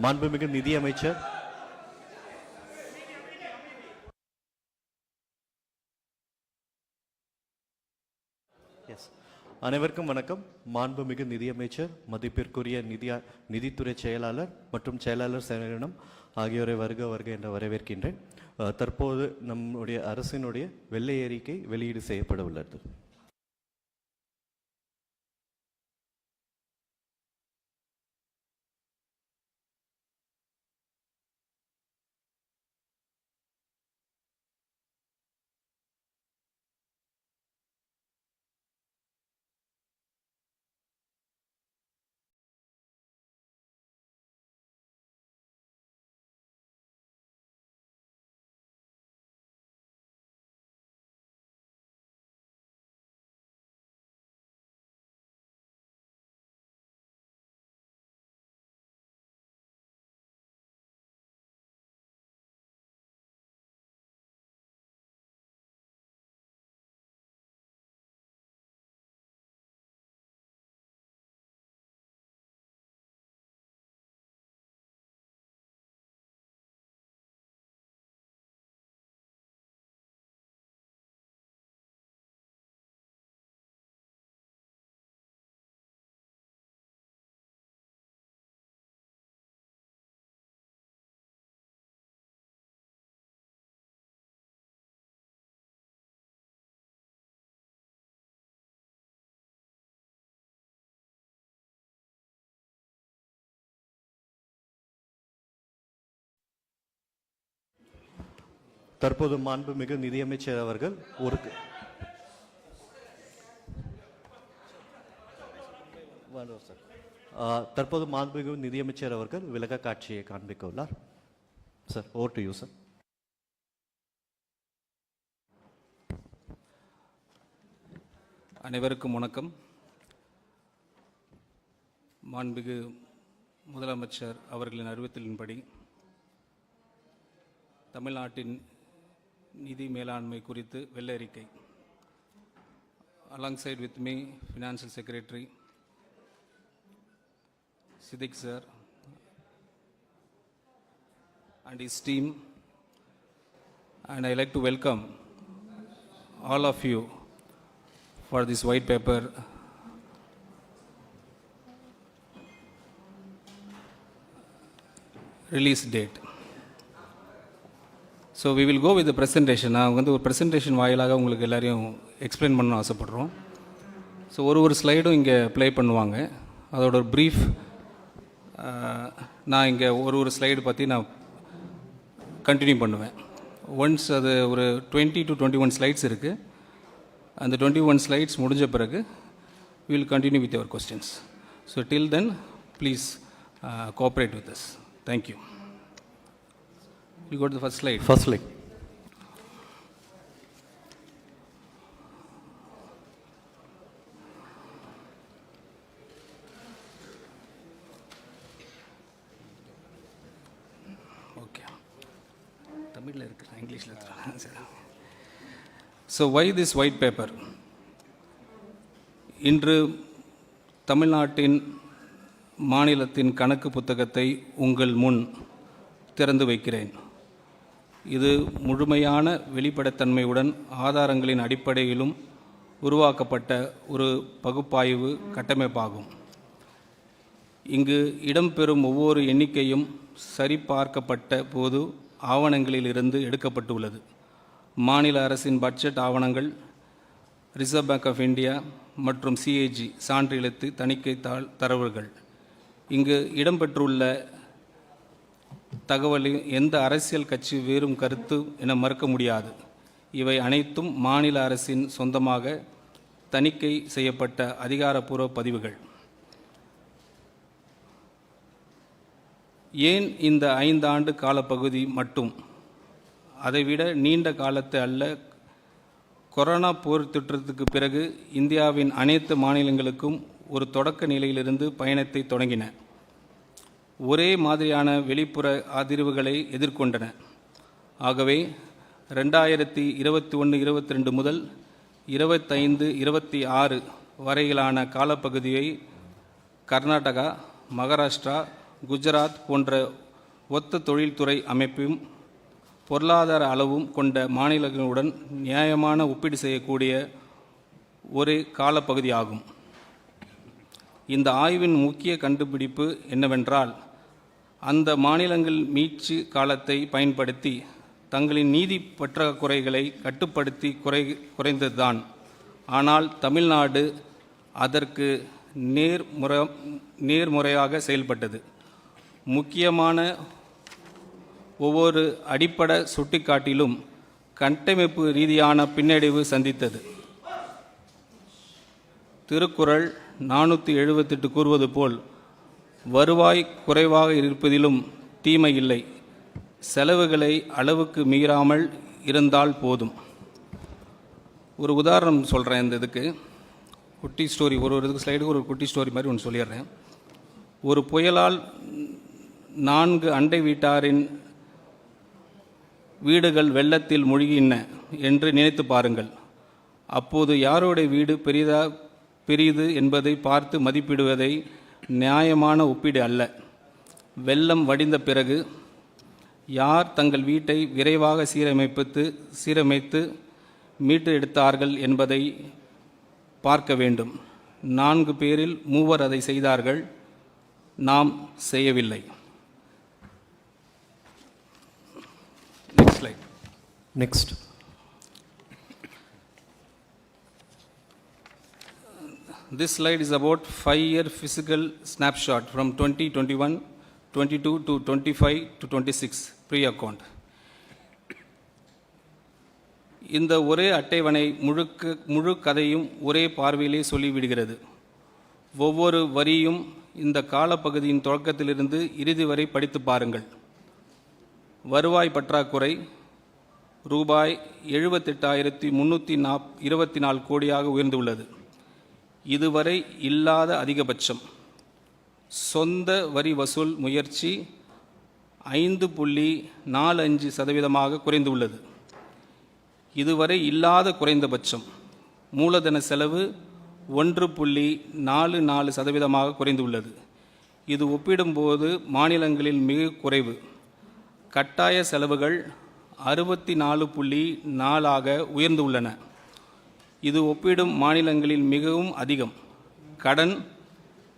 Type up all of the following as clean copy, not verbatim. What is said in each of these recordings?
மாண்புமிகு நிதியமைச்சர் அனைவருக்கும் வணக்கம். மாண்புமிகு நிதியமைச்சர், மதிப்பிற்குரிய நிதித்துறை செயலாளர் மற்றும் செயலாளர் செயலரிடம் ஆகியோரை வருக என்று வரவேற்கின்றேன். தற்போது நம்முடைய அரசினுடைய வெள்ளை அறிக்கை வெளியீடு செய்யப்பட உள்ளது. தற்போது மாண்புமிகு நிதியமைச்சர் அவர்கள் தற்போது மாண்புமிகு நிதியமைச்சர் அவர்கள் விளக்க காட்சியை காண்பிக்க உள்ளார். Sir, over to you sir. அனைவருக்கும் வணக்கம். மாண்புமிகு முதலமைச்சர் அவர்களின் அறிவுறுத்தலின்படி தமிழ்நாட்டின் நிதி மேலாண்மை குறித்து வெள்ளை அறிக்கை. Alongside with me, Financial Secretary Siddiq sir and his team, and I like to welcome all of you for this white paper release date. So we will go with presentation. நான் ஒரு ப்ரெசன்டேஷன் வாயிலாக உங்களுக்கு எல்லாரையும் explain பண்ண ஆசைப்பட்றோம். So ஒரு ஸ்லைடும் இங்கே play பண்ணுவாங்க. அதோட ஒரு ப்ரீஃப் நான் இங்கே ஒரு ஸ்லைடு பற்றி நான் கண்டினியூ பண்ணுவேன். ஒன்ஸ் அது ஒரு 20 to 21 ஸ்லைட்ஸ் இருக்குது. அந்த 21 ஸ்லைட்ஸ் முடிஞ்ச பிறகு we will continue with your questions. So till then please cooperate with us. Thank you. You go to the first slide. First slide. Okay. தமிழ்ல இருக்கு, இங்கிலீஷ்ல இருக்கு. So why this white paper? இன்று தமிழ்நாட்டின் மாநிலத்தின் கணக்கு புத்தகத்தை உங்கள் முன் திறந்து வைக்கிறேன். இது முழுமையான வெளிப்படைத்தன்மையுடன் ஆதாரங்களின் அடிப்படையிலும் உருவாக்கப்பட்ட ஒரு பகுப்பாய்வு கட்டமைப்பாகும். இங்கு இடம்பெறும் ஒவ்வொரு எண்ணிக்கையும் சரிபார்க்கப்பட்ட போது ஆவணங்களிலிருந்து எடுக்கப்பட்டுள்ளது. மாநில அரசின் பட்ஜெட் ஆவணங்கள், ரிசர்வ் பேங்க் ஆஃப் இந்தியா மற்றும் CAG சான்றெழுத்து தணிக்கை தரவுகள். இங்கு இடம்பெற்றுள்ள தகவலில் எந்த அரசியல் கட்சி வேறும் கருத்து என மறுக்க முடியாது. இவை அனைத்தும் மாநில அரசின் சொந்தமாக தணிக்கை செய்யப்பட்ட அதிகாரப்பூர்வ பதிவுகள். ஏன் இந்த 5 ஆண்டு காலப்பகுதி மட்டும்? அதைவிட நீண்ட காலத்து அல்ல. கொரோனா போர் தொற்றுக்கு பிறகு இந்தியாவின் அனைத்து மாநிலங்களுக்கும் ஒரு தொடக்க நிலையிலிருந்து பயணத்தை தொடங்கின. ஒரே மாதிரியான வெளிப்புற அதிர்வுகளை எதிர்கொண்டன. ஆகவே 2021-22 முதல் 25-26 வரையிலான காலப்பகுதியை கர்நாடகா, மகாராஷ்டிரா குஜராத் போன்ற ஒத்த தொழில்துறை அமைப்பும் பொருளாதார அளவும் கொண்ட மாநிலங்களுடன் நியாயமான ஒப்பீடு செய்யக்கூடிய ஒரு காலப்பகுதியாகும். இந்த ஆய்வின் முக்கிய கண்டுபிடிப்பு என்னவென்றால், அந்த மாநிலங்கள் மீட்சி காலத்தை பயன்படுத்தி தங்களின் நீதி பற்றாக்குறைகளை கட்டுப்படுத்தி குறைந்ததுதான். ஆனால் தமிழ்நாடு அதற்கு நேர்முறையாக செயல்பட்டது. முக்கியமான ஒவ்வொரு அடிப்படை சுட்டிக்காட்டிலும் கட்டமைப்பு ரீதியான பின்னடைவு சந்தித்தது. திருக்குறள் 478 கூறுவது போல், வருவாய் குறைவாக இருப்பதிலும் தீமை இல்லை, செலவுகளை அளவுக்கு மீறாமல் இருந்தால் போதும். ஒரு உதாரணம் சொல்கிறேன். இந்த இதுக்கு குட்டி ஸ்டோரி, ஒரு இதுக்கு ஸ்லைடுக்கு ஒரு குட்டி ஸ்டோரி மாதிரி ஒன்று சொல்லிடுறேன். ஒரு புயலால் 4 அண்டை வீட்டாரின் வீடுகள் வெள்ளத்தில் மூழ்கின என்று நினைத்து பாருங்கள். அப்போது யாருடைய வீடு பெரிது என்பதை பார்த்து மதிப்பிடுவதை நியாயமான ஒப்பீடு அல்ல. வெள்ளம் வடிந்த பிறகு யார் தங்கள் வீட்டை விரைவாக சீரமைத்து மீட்டு எடுத்தார்கள் என்பதை பார்க்க வேண்டும். 4 பேரில் 3 அதை செய்தார்கள், நாம் செய்யவில்லை. Next slide. Next. This slide is about 5-year physical snapshot from 2021, 22 to 25 to 26 pre-account. இந்த ஒரே அட்டைவணை முழு கதையும் ஒரே பார்வையிலே சொல்லிவிடுகிறது. ஒவ்வொரு வரியும் இந்த காலப்பகுதியின் தொடக்கத்திலிருந்து இறுதி வரை படித்து பாருங்கள். வருவாய் பற்றாக்குறை ரூபாய் 78,324 கோடியாக உயர்ந்துள்ளது. இதுவரை இல்லாத அதிகபட்சம். சொந்த வரி வசூல் முயற்சி 5.45% குறைந்துள்ளது. இதுவரை இல்லாத குறைந்தபட்சம். மூலதன செலவு 1.44% குறைந்துள்ளது. இது ஒப்பிடும்போது மாநிலங்களில் மிக குறைவு. கட்டாய செலவுகள் 64.4% உயர்ந்துள்ளன. இது ஒப்பிடும் மாநிலங்களில் மிகவும் அதிகம். கடன்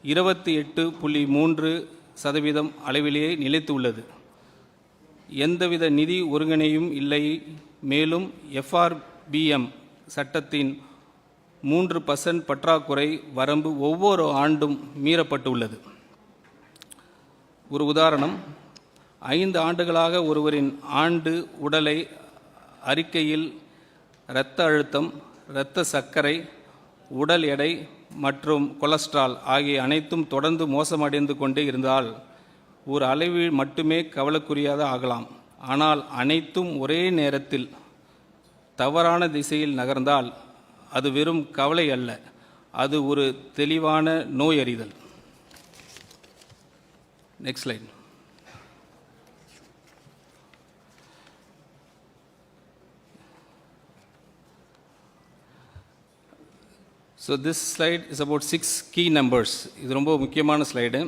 28.3% அளவிலேயே நிலைத்துள்ளது. எந்தவித நிதி ஒருங்கிணையும் இல்லை. மேலும் FRBM சட்டத்தின் 3% பற்றாக்குறை வரம்பு ஒவ்வொரு ஆண்டும் மீறப்பட்டுள்ளது. ஒரு உதாரணம், 5 ஆண்டுகளாக ஒருவரின் ஆண்டு உடலை அறிக்கையில் இரத்த அழுத்தம், இரத்த சர்க்கரை, உடல் எடை மற்றும் கொலஸ்ட்ரால் ஆகிய அனைத்தும் தொடர்ந்து மோசமடைந்து கொண்டே இருந்தால் ஒரு அளவில் மட்டுமே கவலைக்குரியதாக ஆகலாம். ஆனால் அனைத்தும் ஒரே நேரத்தில் தவறான திசையில் நகர்ந்தால் அது வெறும் கவலை அல்ல, அது ஒரு தெளிவான நோயறிதல். Next slide. So this slide is about 6 key numbers. இது ரொம்ப முக்கியமான ஸ்லைடு.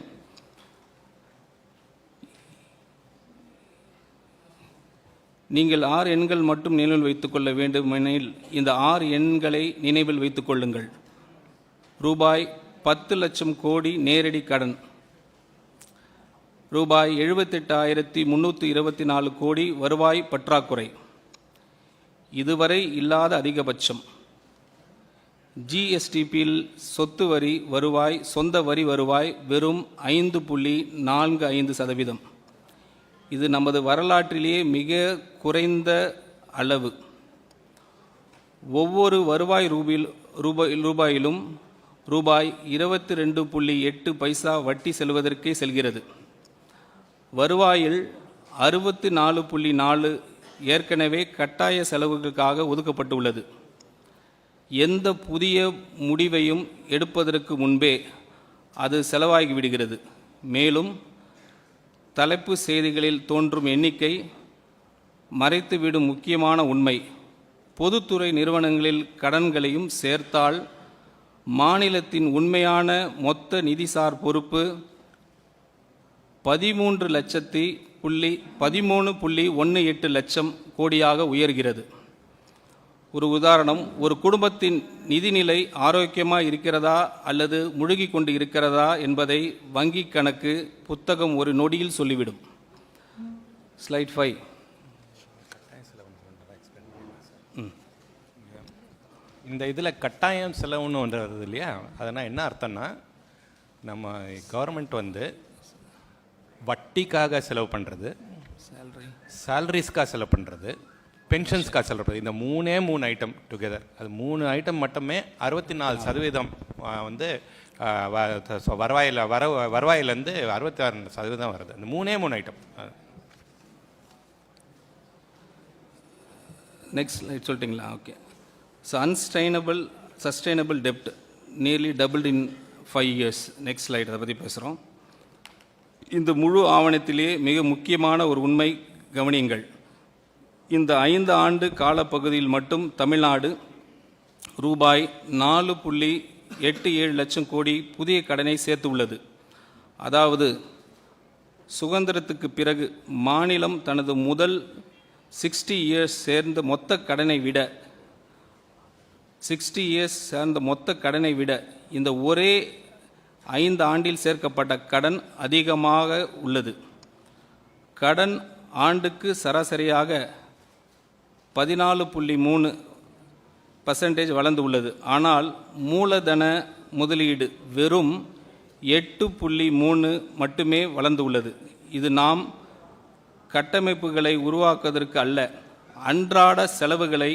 நீங்கள் 6 எண்கள் மட்டும் நினைவில் வைத்துக்கொள்ள வேண்டுமெனில் இந்த 6 எண்களை நினைவில் வைத்துக் கொள்ளுங்கள். ரூபாய் 10 லட்சம் கோடி நேரடி கடன், ரூபாய் 78,324 கோடி வருவாய் பற்றாக்குறை, இதுவரை இல்லாத அதிகபட்சம். GSTPயில் சொத்து வரி வருவாய், சொந்த வரி வருவாய் வெறும் 5.45%. இது நமது வரலாற்றிலேயே மிக குறைந்த அளவு. ஒவ்வொரு வருவாய் ரூபாயிலும் ரூபாய் 22.8 பைசா வட்டி செல்வதற்கே செல்கிறது. வருவாயில் 64.4 ஏற்கனவே கட்டாய செலவுகளுக்காக ஒதுக்கப்பட்டுள்ளது. எந்த புதிய முடிவையும் எடுப்பதற்கு முன்பே அது செலவாகிவிடுகிறது. மேலும் தலைப்பு செய்திகளில் தோன்றும் எண்ணிக்கை மறைத்துவிடும் முக்கியமான உண்மை, பொதுத்துறை நிறுவனங்களில் கடன்களையும் சேர்த்தால் மாநிலத்தின் உண்மையான மொத்த நிதிசார் பொறுப்பு 13.18 லட்சம் கோடியாக உயர்கிறது. ஒரு உதாரணம், ஒரு குடும்பத்தின் நிதிநிலை ஆரோக்கியமாக இருக்கிறதா அல்லது முழுகி கொண்டு இருக்கிறதா என்பதை வங்கி கணக்கு புத்தகம் ஒரு நொடியில் சொல்லிவிடும். ஸ்லைட் 5. இந்த இதில் கட்டாயம் செலவுன்னு ஒன்று வருது இல்லையா, அதனால் என்ன அர்த்தம்னா, நம்ம கவர்மெண்ட் வந்து வட்டிக்காக செலவு பண்ணுறது, சேலரிஸ்க்காக செலவு பண்ணுறது, பென்ஷன்ஸ்க்காக செலவு பண்ணுறது, இந்த மூணு ஐட்டம் டுகெதர், அது 3 ஐட்டம் மட்டுமே 64% வந்து வருவாயிலேருந்து 66% வருது. இந்த 3 ஐட்டம். நெக்ஸ்ட் ஸ்லைட் சொல்லிட்டிங்களா? ஓகே. ஸோ சஸ்டைனபிள் டெப்ட் nearly doubled in 5 years. Next slide, அதை பற்றி பேசுகிறோம். இந்த முழு ஆவணத்திலே மிக முக்கியமான ஒரு உண்மை கவனியுங்கள். இந்த 5 ஆண்டு காலப்பகுதியில் மட்டும் தமிழ்நாடு ரூபாய் 4.87 லட்சம் கோடி புதிய கடனை சேர்த்து உள்ளது. அதாவது சுதந்திரத்துக்கு பிறகு மாநிலம் தனது முதல் 60 years சேர்ந்த மொத்த கடனை விட இந்த ஒரே 5 ஆண்டில் சேர்க்கப்பட்ட கடன் அதிகமாக உள்ளது. கடன் ஆண்டுக்கு சராசரியாக 14.3% வளர்ந்து உள்ளது. ஆனால் மூலதன முதலீடு வெறும் 8.3 மட்டுமே வளர்ந்து உள்ளது. இது நாம் கட்டமைப்புகளை உருவாக்குவதற்கு அல்ல, அன்றாட செலவுகளை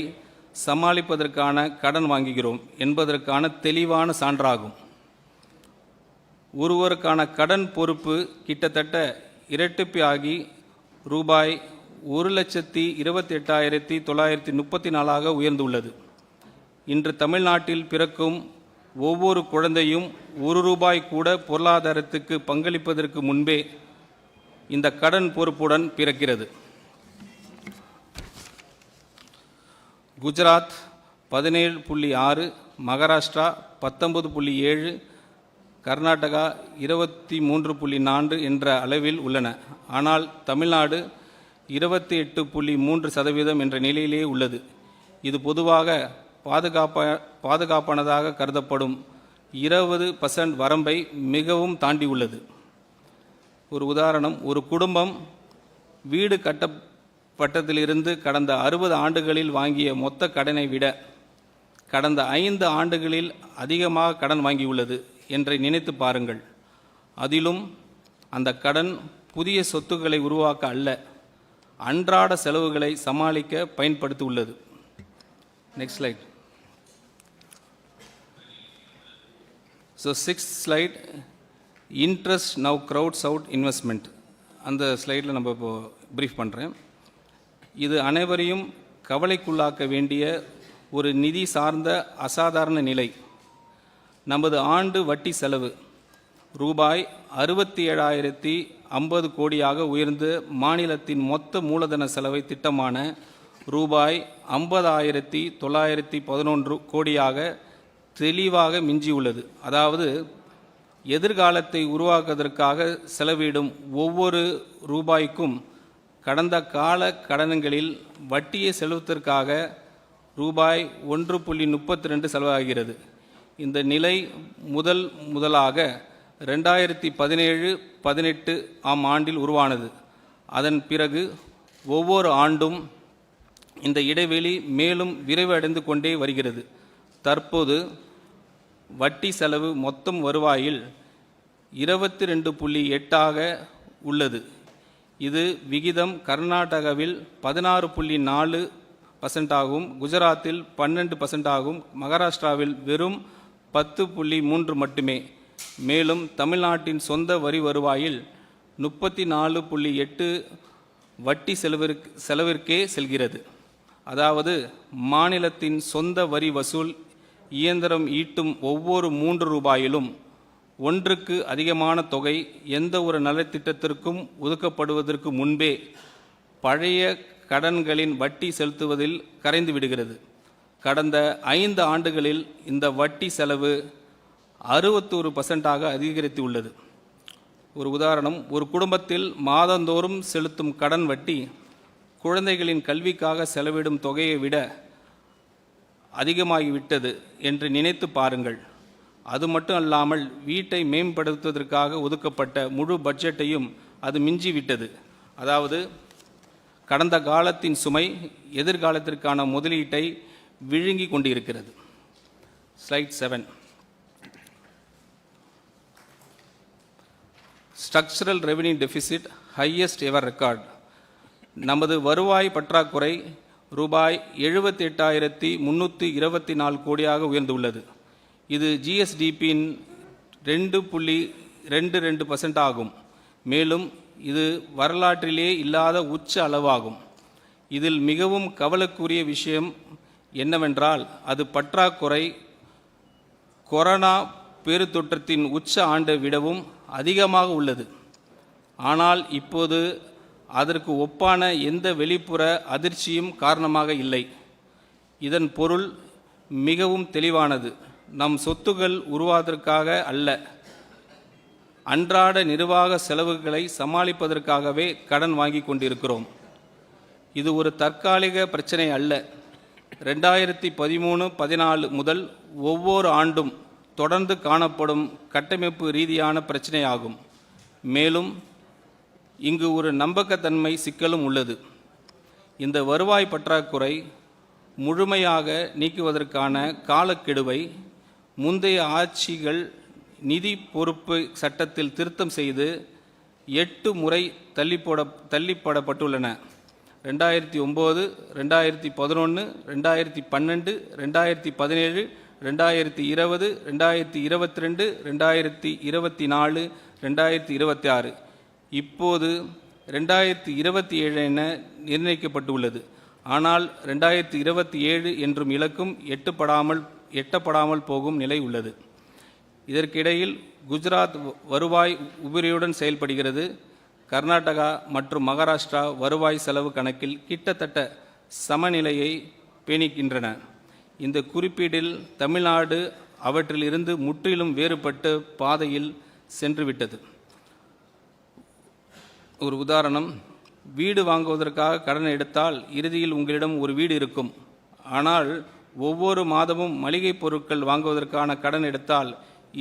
சமாளிப்பதற்கான கடன் வாங்குகிறோம் என்பதற்கான தெளிவான சான்றாகும். ஒருவருக்கான கடன் பொறுப்பு கிட்டத்தட்ட இரட்டிப்பாகி ரூபாய் 1,28,934 உயர்ந்துள்ளது. இன்று தமிழ்நாட்டில் பிறக்கும் ஒவ்வொரு குழந்தையும் ₹1 கூட பொருளாதாரத்துக்கு பங்களிப்பதற்கு முன்பே இந்த கடன் பொறுப்புடன் பிறக்கிறது. குஜராத் 17.6, மகாராஷ்டிரா 19.7, கர்நாடகா 23.4 என்ற அளவில் உள்ளன. ஆனால் தமிழ்நாடு 28.3% என்ற நிலையிலே உள்ளது. இது பொதுவாக பாதுகாப்பானதாக கருதப்படும் 20% வரம்பை மிகவும் தாண்டி உள்ளது. ஒரு உதாரணம், ஒரு குடும்பம் வீடு கட்டப்பட்டதிலிருந்து கடந்த 60 ஆண்டுகளில் வாங்கிய மொத்த கடனை விட கடந்த 5 ஆண்டுகளில் அதிகமாக கடன் வாங்கியுள்ளது என்று நினைத்து பாருங்கள். அதிலும் அந்த கடன் புதிய சொத்துக்களை உருவாக்க அல்ல, அன்றாட செலவுகளை சமாளிக்க பயன்படுத்தி உள்ளது. Next slide. So 6th slide, interest now crowds out investment. அந்த ஸ்லைடில் நம்ம இப்போ ப்ரீஃப் பண்ணுறேன். இது அனைவரையும் கவலைக்குள்ளாக்க வேண்டிய ஒரு நிதி சார்ந்த அசாதாரண நிலை. நமது ஆண்டு வட்டி செலவு ரூபாய் 67,050 கோடியாக உயர்ந்து மாநிலத்தின் மொத்த மூலதன செலவை திட்டமான ரூபாய் 50,911 கோடியாக தெளிவாக மிஞ்சியுள்ளது. அதாவது எதிர்காலத்தை உருவாக்குவதற்காக செலவிடும் ஒவ்வொரு ரூபாய்க்கும் கடந்த கால கடன்களில் வட்டியை செலுத்துவதற்காக ரூபாய் 1.32 செலவாகிறது. இந்த நிலை முதலாக 2017-18 ஆண்டில் உருவானது. அதன் பிறகு ஒவ்வொரு ஆண்டும் இந்த இடைவெளி மேலும் விரைவடைந்து கொண்டே வருகிறது. தற்போது வட்டி செலவு மொத்தம் வருவாயில் 22.8 உள்ளது. இது விகிதம் கர்நாடகாவில் 16.4% ஆகும், குஜராத்தில் 12% ஆகும், மகாராஷ்டிராவில் வெறும் 10.3 மட்டுமே. மேலும் தமிழ்நாட்டின் சொந்த வரி வருவாயில் 34.8 வட்டி செலவிற்கே செல்கிறது. அதாவது மாநிலத்தின் சொந்த வரி வசூல் இயந்திரம் ஈட்டும் ஒவ்வொரு 3 ரூபாயிலும் 1க்கு அதிகமான தொகை எந்த ஒரு நலத்திட்டத்திற்கும் ஒதுக்கப்படுவதற்கு முன்பே பழைய கடன்களின் வட்டி செலுத்துவதில் கரைந்து விடுகிறது. கடந்த 5 ஆண்டுகளில் இந்த வட்டி செலவு 61% அதிகரித்து உள்ளது. ஒரு உதாரணம், ஒரு குடும்பத்தில் மாதந்தோறும் செலுத்தும் கடன் வட்டி குழந்தைகளின் கல்விக்காக செலவிடும் தொகையை விட அதிகமாகிவிட்டது என்று நினைத்து பாருங்கள். அது மட்டும் அல்லாமல் வீட்டை மேம்படுத்துவதற்காக ஒதுக்கப்பட்ட முழு பட்ஜெட்டையும் அது மிஞ்சிவிட்டது. அதாவது கடந்த காலத்தின் சுமை எதிர்காலத்திற்கான முதலீட்டை விழுங்கி கொண்டிருக்கிறது. Slide 7. Structural revenue deficit highest ever record. நமது வருவாய் பற்றாக்குறை ரூபாய் 78,324 கோடியாக உயர்ந்துள்ளது. இது ஜிஎஸ்டிபியின் 2.22% ஆகும். மேலும் இது வரலாற்றிலே இல்லாத உச்ச அளவாகும். இதில் மிகவும் கவலைக்குரிய விஷயம் என்னவென்றால் அது பற்றாக்குறை கொரோனா பெருந்தொற்றத்தின் உச்ச ஆண்டை விடவும் அதிகமாக உள்ளது. ஆனால் இப்போது அதற்கு ஒப்பான எந்த வெளிப்புற அதிர்ச்சியும் காரணமாக இல்லை. இதன் பொருள் மிகவும் தெளிவானது. நம் சொத்துக்கள் உருவாவதற்காக அல்ல, அன்றாட நிர்வாக செலவுகளை சமாளிப்பதற்காகவே கடன் வாங்கி கொண்டிருக்கிறோம். இது ஒரு தற்காலிக பிரச்சனை அல்ல. 2013-14 முதல் ஒவ்வொரு ஆண்டும் தொடர்ந்து காணப்படும் கட்டமைப்பு ரீதியான பிரச்சனையாகும். மேலும் இங்கு ஒரு நம்பகத்தன்மை சிக்கலும் உள்ளது. இந்த வருவாய் பற்றாக்குறை முழுமையாக நீக்குவதற்கான காலக்கெடுவை முந்தைய ஆட்சிகள் நிதி பொறுப்பு சட்டத்தில் திருத்தம் செய்து 8 முறை தள்ளிப்படப்பட்டுள்ளன. 2009, 2011, 2012, 2017, 2020, 2022, 2024, 2026. இப்போது 2027 என நிர்ணயிக்கப்பட்டுள்ளது. ஆனால் 2027 என்றும் இலக்கும் எட்டப்படாமல் போகும் நிலை உள்ளது. இதற்கிடையில் குஜராத் வருவாய் உபரியுடன் செயல்படுகிறது. கர்நாடகா மற்றும் மகாராஷ்டிரா வருவாய் செலவு கணக்கில் கிட்டத்தட்ட சமநிலையை பேணிக்கின்றன. இந்த குறிப்பீட்டில் தமிழ்நாடு அவற்றிலிருந்து முற்றிலும் வேறுபட்ட பாதையில் சென்றுவிட்டது. ஒரு உதாரணம், வீடு வாங்குவதற்காக கடன் எடுத்தால் இறுதியில் உங்களிடம் ஒரு வீடு இருக்கும். ஆனால் ஒவ்வொரு மாதமும் மளிகை பொருட்கள் வாங்குவதற்கான கடன் எடுத்தால்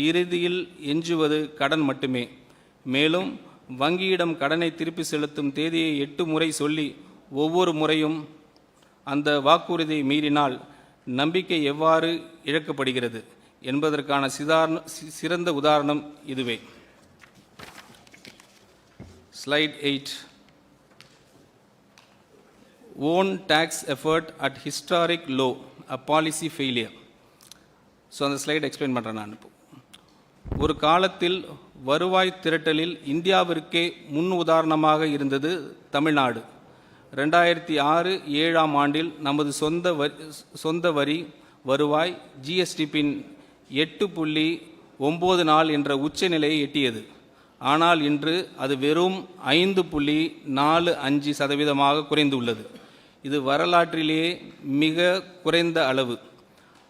இறுதியில் எஞ்சுவது கடன் மட்டுமே. மேலும் வங்கியிடம் கடனை திருப்பி செலுத்தும் தேதியை 8 முறை சொல்லி ஒவ்வொரு முறையும் அந்த வாக்குறுதியை மீறினால் நம்பிக்கை எவ்வாறு இழக்கப்படுகிறது என்பதற்கான சிறந்த உதாரணம் இதுவே. Slide 8. Own tax effort at historic low, a policy failure. So அந்த ஸ்லைட் எக்ஸ்பிளைன் பண்ணுறேன் நான். இப்போ ஒரு காலத்தில் வருவாய் திரட்டலில் இந்தியாவிற்கே முன் உதாரணமாக இருந்தது தமிழ்நாடு. 2006-7 ஆண்டில் நமது சொந்த வரி வருவாய் ஜிஎஸ்டிபின் 8.94 என்ற உச்ச நிலையை எட்டியது. ஆனால் இன்று அது வெறும் 5.45% குறைந்துள்ளது. இது வரலாற்றிலேயே மிக குறைந்த அளவு.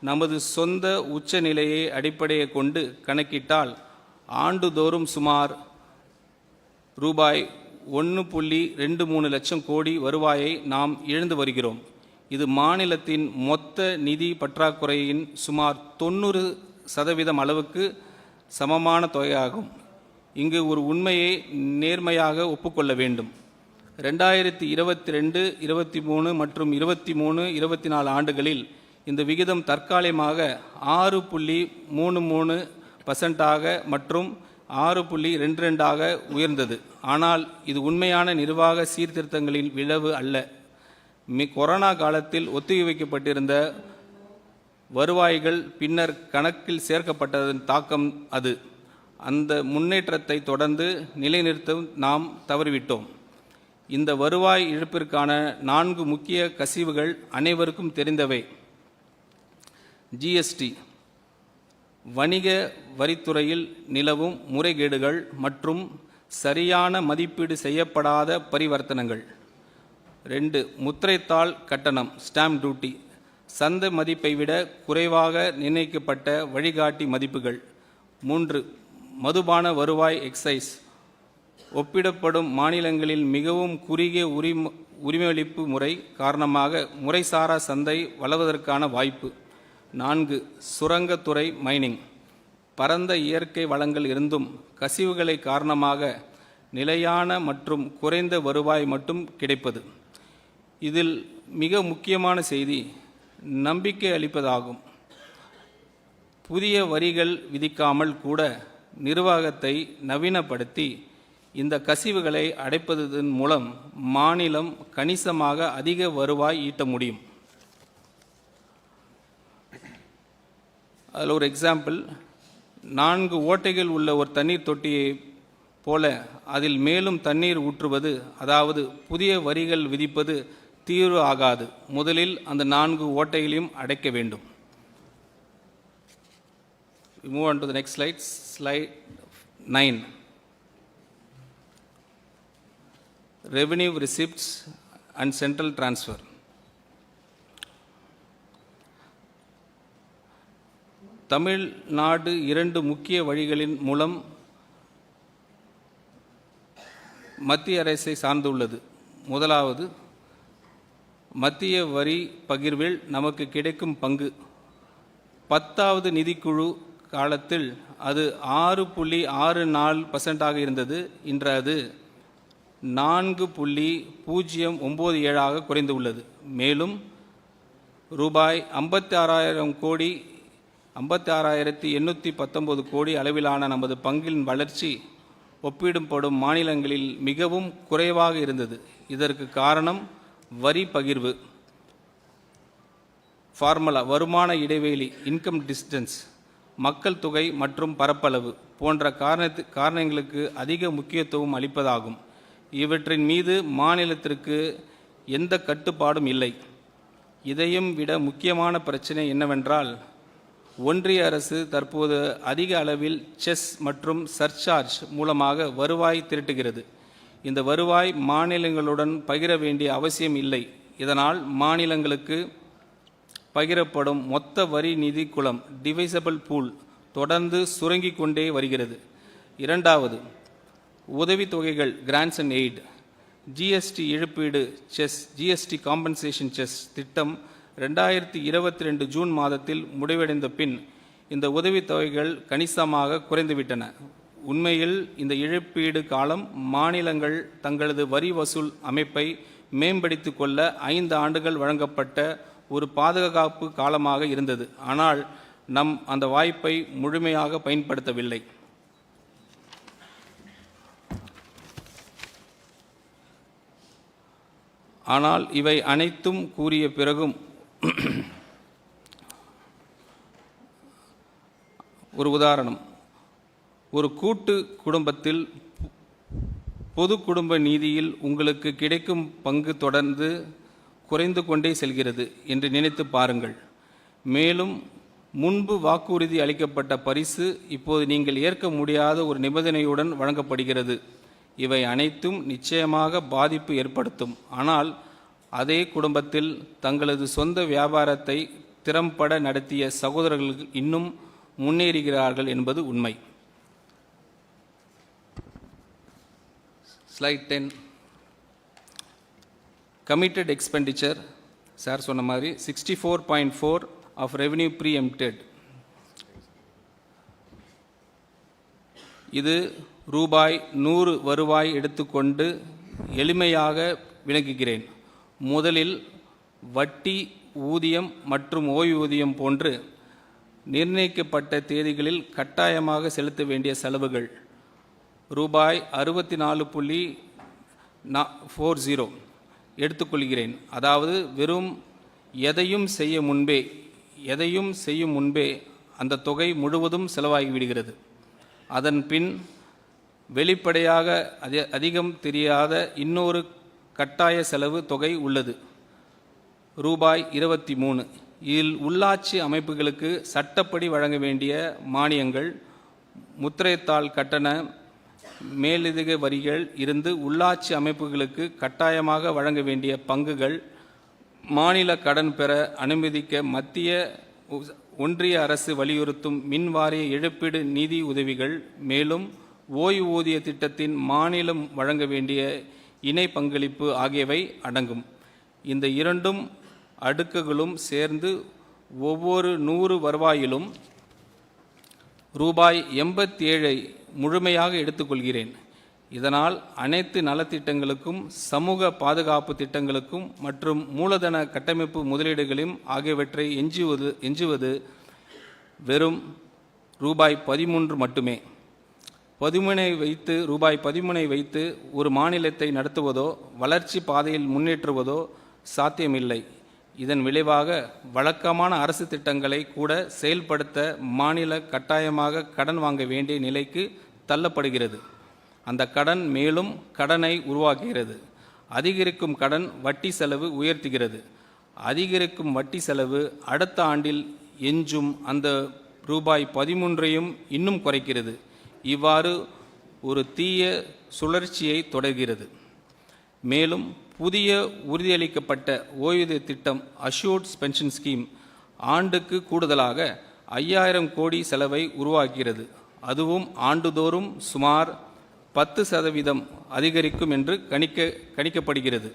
நமது சொந்த உச்ச நிலையை அடிப்படையை கொண்டு கணக்கிட்டால் ஆண்டுதோறும் சுமார் ரூபாய் 1.23 லட்சம் கோடி வருவாயை நாம் இழந்து வருகிறோம். இது மாநிலத்தின் மொத்த நிதி பற்றாக்குறையின் சுமார் 90% அளவுக்கு சமமான தொகையாகும். இங்கு ஒரு உண்மையை நேர்மையாக ஒப்புக்கொள்ள வேண்டும். 2022, 23 மற்றும் 23-24 ஆண்டுகளில் இந்த விகிதம் தற்காலிகமாக 6.33% மற்றும் 6.22% உயர்ந்தது. ஆனால் இது உண்மையான நிர்வாக சீர்திருத்தங்களின் விளைவு அல்ல. கொரோனா காலத்தில் ஒத்திவைக்கப்பட்டிருந்த வருவாய்கள் பின்னர் கணக்கில் சேர்க்கப்பட்டதன் தாக்கம் அது. அந்த முன்னேற்றத்தை தொடர்ந்து நிலைநிறுத்த நாம் தவறிவிட்டோம். இந்த வருவாய் இழப்பிற்கான 4 முக்கிய கசிவுகள் அனைவருக்கும் தெரிந்தவை. ஜிஎஸ்டி, வணிக வரித்துறையில் நிலவும் முறைகேடுகள் மற்றும் சரியான மதிப்பீடு செய்யப்படாத பரிவர்த்தனைகள். 2, முத்திரைத்தாள் கட்டணம் ஸ்டாம்ப் டியூட்டி, சந்தை மதிப்பை விட குறைவாக நிர்ணயிக்கப்பட்ட வழிகாட்டி மதிப்புகள். 3, மதுபான வருவாய் எக்ஸைஸ், ஒப்பிடப்படும் மாநிலங்களில் மிகவும் குறுகிய உரிமையளிப்பு முறை காரணமாக முறைசாரா சந்தை வளர்வதற்கான வாய்ப்பு. 4. சுரங்கத்துறை மைனிங். பரந்த இயற்கை வளங்கள் இருந்தும் கசிவுகளை காரணமாக நிலையான மற்றும் குறைந்த வருவாய் மட்டும் கிடைப்பது. இதில் மிக முக்கியமான செய்தி நம்பிக்கை அளிப்பதாகும். புதிய வரிகள் விதிக்காமல் கூட நிர்வாகத்தை நவீனப்படுத்தி இந்த கசிவுகளை அடைப்பதன் மூலம் மாநிலம் கணிசமாக அதிக வருவாய் ஈட்ட முடியும். அதில் ஒரு எக்ஸாம்பிள், 4 ஓட்டைகள் உள்ள ஒரு தண்ணீர் தொட்டியை போல அதில் மேலும் தண்ணீர் ஊற்றுவது, அதாவது புதிய வரிகள் விதிப்பது தீர்வு ஆகாது. முதலில் அந்த 4 ஓட்டைகளையும் அடைக்க வேண்டும். Move on to the next slide, slide 9. Revenue receipts and central transfer. Tamil Nadu 2 முக்கிய வழிகளின் மூலம் மத்திய அரசை சார்ந்துள்ளது. முதலாவது, மத்திய வரி பகிர்வில் நமக்கு கிடைக்கும் பங்கு. 10வது நிதிக்குழு காலத்தில் அது 6.64% இருந்தது. இன்று அது 4.097 குறைந்துள்ளது. மேலும் ரூபாய் 56,819 கோடி அளவிலான நமது பங்கின் வளர்ச்சி ஒப்பிடப்படும் மாநிலங்களில் மிகவும் குறைவாக இருந்தது. இதற்கு காரணம் வரி பகிர்வு ஃபார்முலா, வருமான இடைவெளி இன்கம் டிஸ்டன்ஸ், மக்கள் தொகை மற்றும் பரப்பளவு போன்ற காரணங்களுக்கு அதிக முக்கியத்துவம் அளிப்பதாகும். இவற்றின் மீது மாநிலத்திற்கு எந்த கட்டுப்பாடும் இல்லை. இதையும் விட முக்கியமான பிரச்சனை என்னவென்றால், ஒன்றிய அரசு தற்போது அதிக அளவில் செஸ் மற்றும் சர்சார்ஜ் மூலமாக வருவாய் திரட்டுகிறது. இந்த வருவாய் மாநிலங்களுடன் பகிர வேண்டிய அவசியம் இல்லை. இதனால் மாநிலங்களுக்கு பகிரப்படும் மொத்த வரி நிதி குளம் டிவைசபிள் பூல் தொடர்ந்து சுருங்கிக் கொண்டே வருகிறது. 2வது, உதவித்தொகைகள் கிராண்ட்ஸ் அண்ட் எய்ட். ஜிஎஸ்டி இழப்பீடு செஸ், ஜிஎஸ்டி காம்பன்சேஷன் செஸ் திட்டம் 2022 ஜூன் மாதத்தில் முடிவடைந்த பின் இந்த உதவித்தொகைகள் கணிசமாக குறைந்துவிட்டன. உண்மையில் இந்த இழப்பீடு காலம் மாநிலங்கள் தங்களது வரி வசூல் அமைப்பை மேம்படுத்திக் கொள்ள 5 ஆண்டுகள் வழங்கப்பட்ட ஒரு பாதுகாப்பு காலமாக இருந்தது. ஆனால் நம் அந்த வாய்ப்பை முழுமையாக பயன்படுத்தவில்லை. ஆனால் இவை அனைத்தும் கூறிய பிறகும் ஒரு உதாரணம், ஒரு கூட்டு குடும்பத்தில் பொது குடும்ப நிதியில் உங்களுக்கு கிடைக்கும் பங்கு தொடர்ந்து குறைந்து கொண்டே செல்கிறது என்று நினைத்து பாருங்கள். மேலும் முன்பு வாக்குறுதி அளிக்கப்பட்ட பரிசு இப்போது நீங்கள் ஏற்க முடியாத ஒரு நிபந்தனையுடன் வழங்கப்படுகிறது. இவை அனைத்தும் நிச்சயமாக பாதிப்பு ஏற்படுத்தும். ஆனால் அதே குடும்பத்தில் தங்களது சொந்த வியாபாரத்தை திறம்பட நடத்திய சகோதரர்கள் இன்னும் முன்னேறுகிறார்கள் என்பது உண்மை. ஸ்லைட் 10. கமிட்டட் எக்ஸ்பெண்டிச்சர், சார் சொன்ன மாதிரி 64.4 ஆஃப் ரெவென்யூ ப்ரீஎம்ப்டட். இது ரூபாய் 100 வருவாய் எடுத்துக்கொண்டு எளிமையாக விளக்குகிறேன். முதலில் வட்டி, ஊதியம் மற்றும் ஓய்வூதியம் போன்று நிர்ணயிக்கப்பட்ட தேதிகளில் கட்டாயமாக செலுத்த வேண்டிய செலவுகள் ரூபாய் 64.40 எடுத்துக்கொள்கிறேன். அதாவது வெறும் எதையும் செய்யும் முன்பே அந்த தொகை முழுவதும் செலவாகிவிடுகிறது. அதன் பின் வெளிப்படையாக அதிகம் தெரியாத இன்னொரு கட்டாய செலவு தொகை உள்ளது, ரூபாய் 23. இதில் உள்ளாட்சி அமைப்புகளுக்கு சட்டப்படி வழங்க வேண்டிய மானியங்கள், முத்திரைத்தாள் கட்டண மேலதிக வரிகள் இருந்து உள்ளாட்சி அமைப்புகளுக்கு கட்டாயமாக வழங்க வேண்டிய பங்குகள், மாநில கடன் பெற அனுமதிக்க மத்திய ஒன்றிய அரசு வலியுறுத்தும் மின்வாரிய இழப்பீடு நிதி உதவிகள், மேலும் ஓய்வூதிய திட்டத்தின் மாநிலம் வழங்க வேண்டிய இணை பங்களிப்பு ஆகியவை அடங்கும். இந்த இரண்டும் அடுக்குகளும் சேர்ந்து ஒவ்வொரு 100 வருவாயிலும் ரூபாய் 87 முழுமையாக எடுத்துக்கொள்கிறேன். இதனால் அனைத்து நலத்திட்டங்களுக்கும், சமூக பாதுகாப்பு திட்டங்களுக்கும் மற்றும் மூலதன கட்டமைப்பு முதலீடுகளையும் ஆகியவற்றை எஞ்சுவது வெறும் ரூபாய் 13 மட்டுமே. ரூபாய் 13 வைத்து ஒரு மாநிலத்தை நடத்துவதோ வளர்ச்சி பாதையில் முன்னேற்றுவதோ சாத்தியமில்லை. இதன் விளைவாக வழக்கமான அரசு திட்டங்களை கூட செயல்படுத்த மாநில கட்டாயமாக கடன் வாங்க வேண்டிய நிலைக்கு தள்ளப்படுகிறது. அந்த கடன் மேலும் கடனை உருவாக்குகிறது. அதிகரிக்கும் கடன் வட்டி செலவு உயர்த்துகிறது. அதிகரிக்கும் வட்டி செலவு அடுத்த ஆண்டில் எஞ்சும் அந்த ரூபாய் 13ஐயும் இன்னும் குறைக்கிறது. இவ்வாறு ஒரு தீய சுழற்சியை தொடர்கிறது. மேலும் புதிய உறுதியளிக்கப்பட்ட ஓய்வூதிய திட்டம் அஷ்யூர்ட் பென்ஷன் ஸ்கீம் ஆண்டுக்கு கூடுதலாக 5000 கோடி செலவை உருவாக்குகிறது. அதுவும் ஆண்டுதோறும் சுமார் 10% அதிகரிக்கும் என்று கணிக்கப்படுகிறது.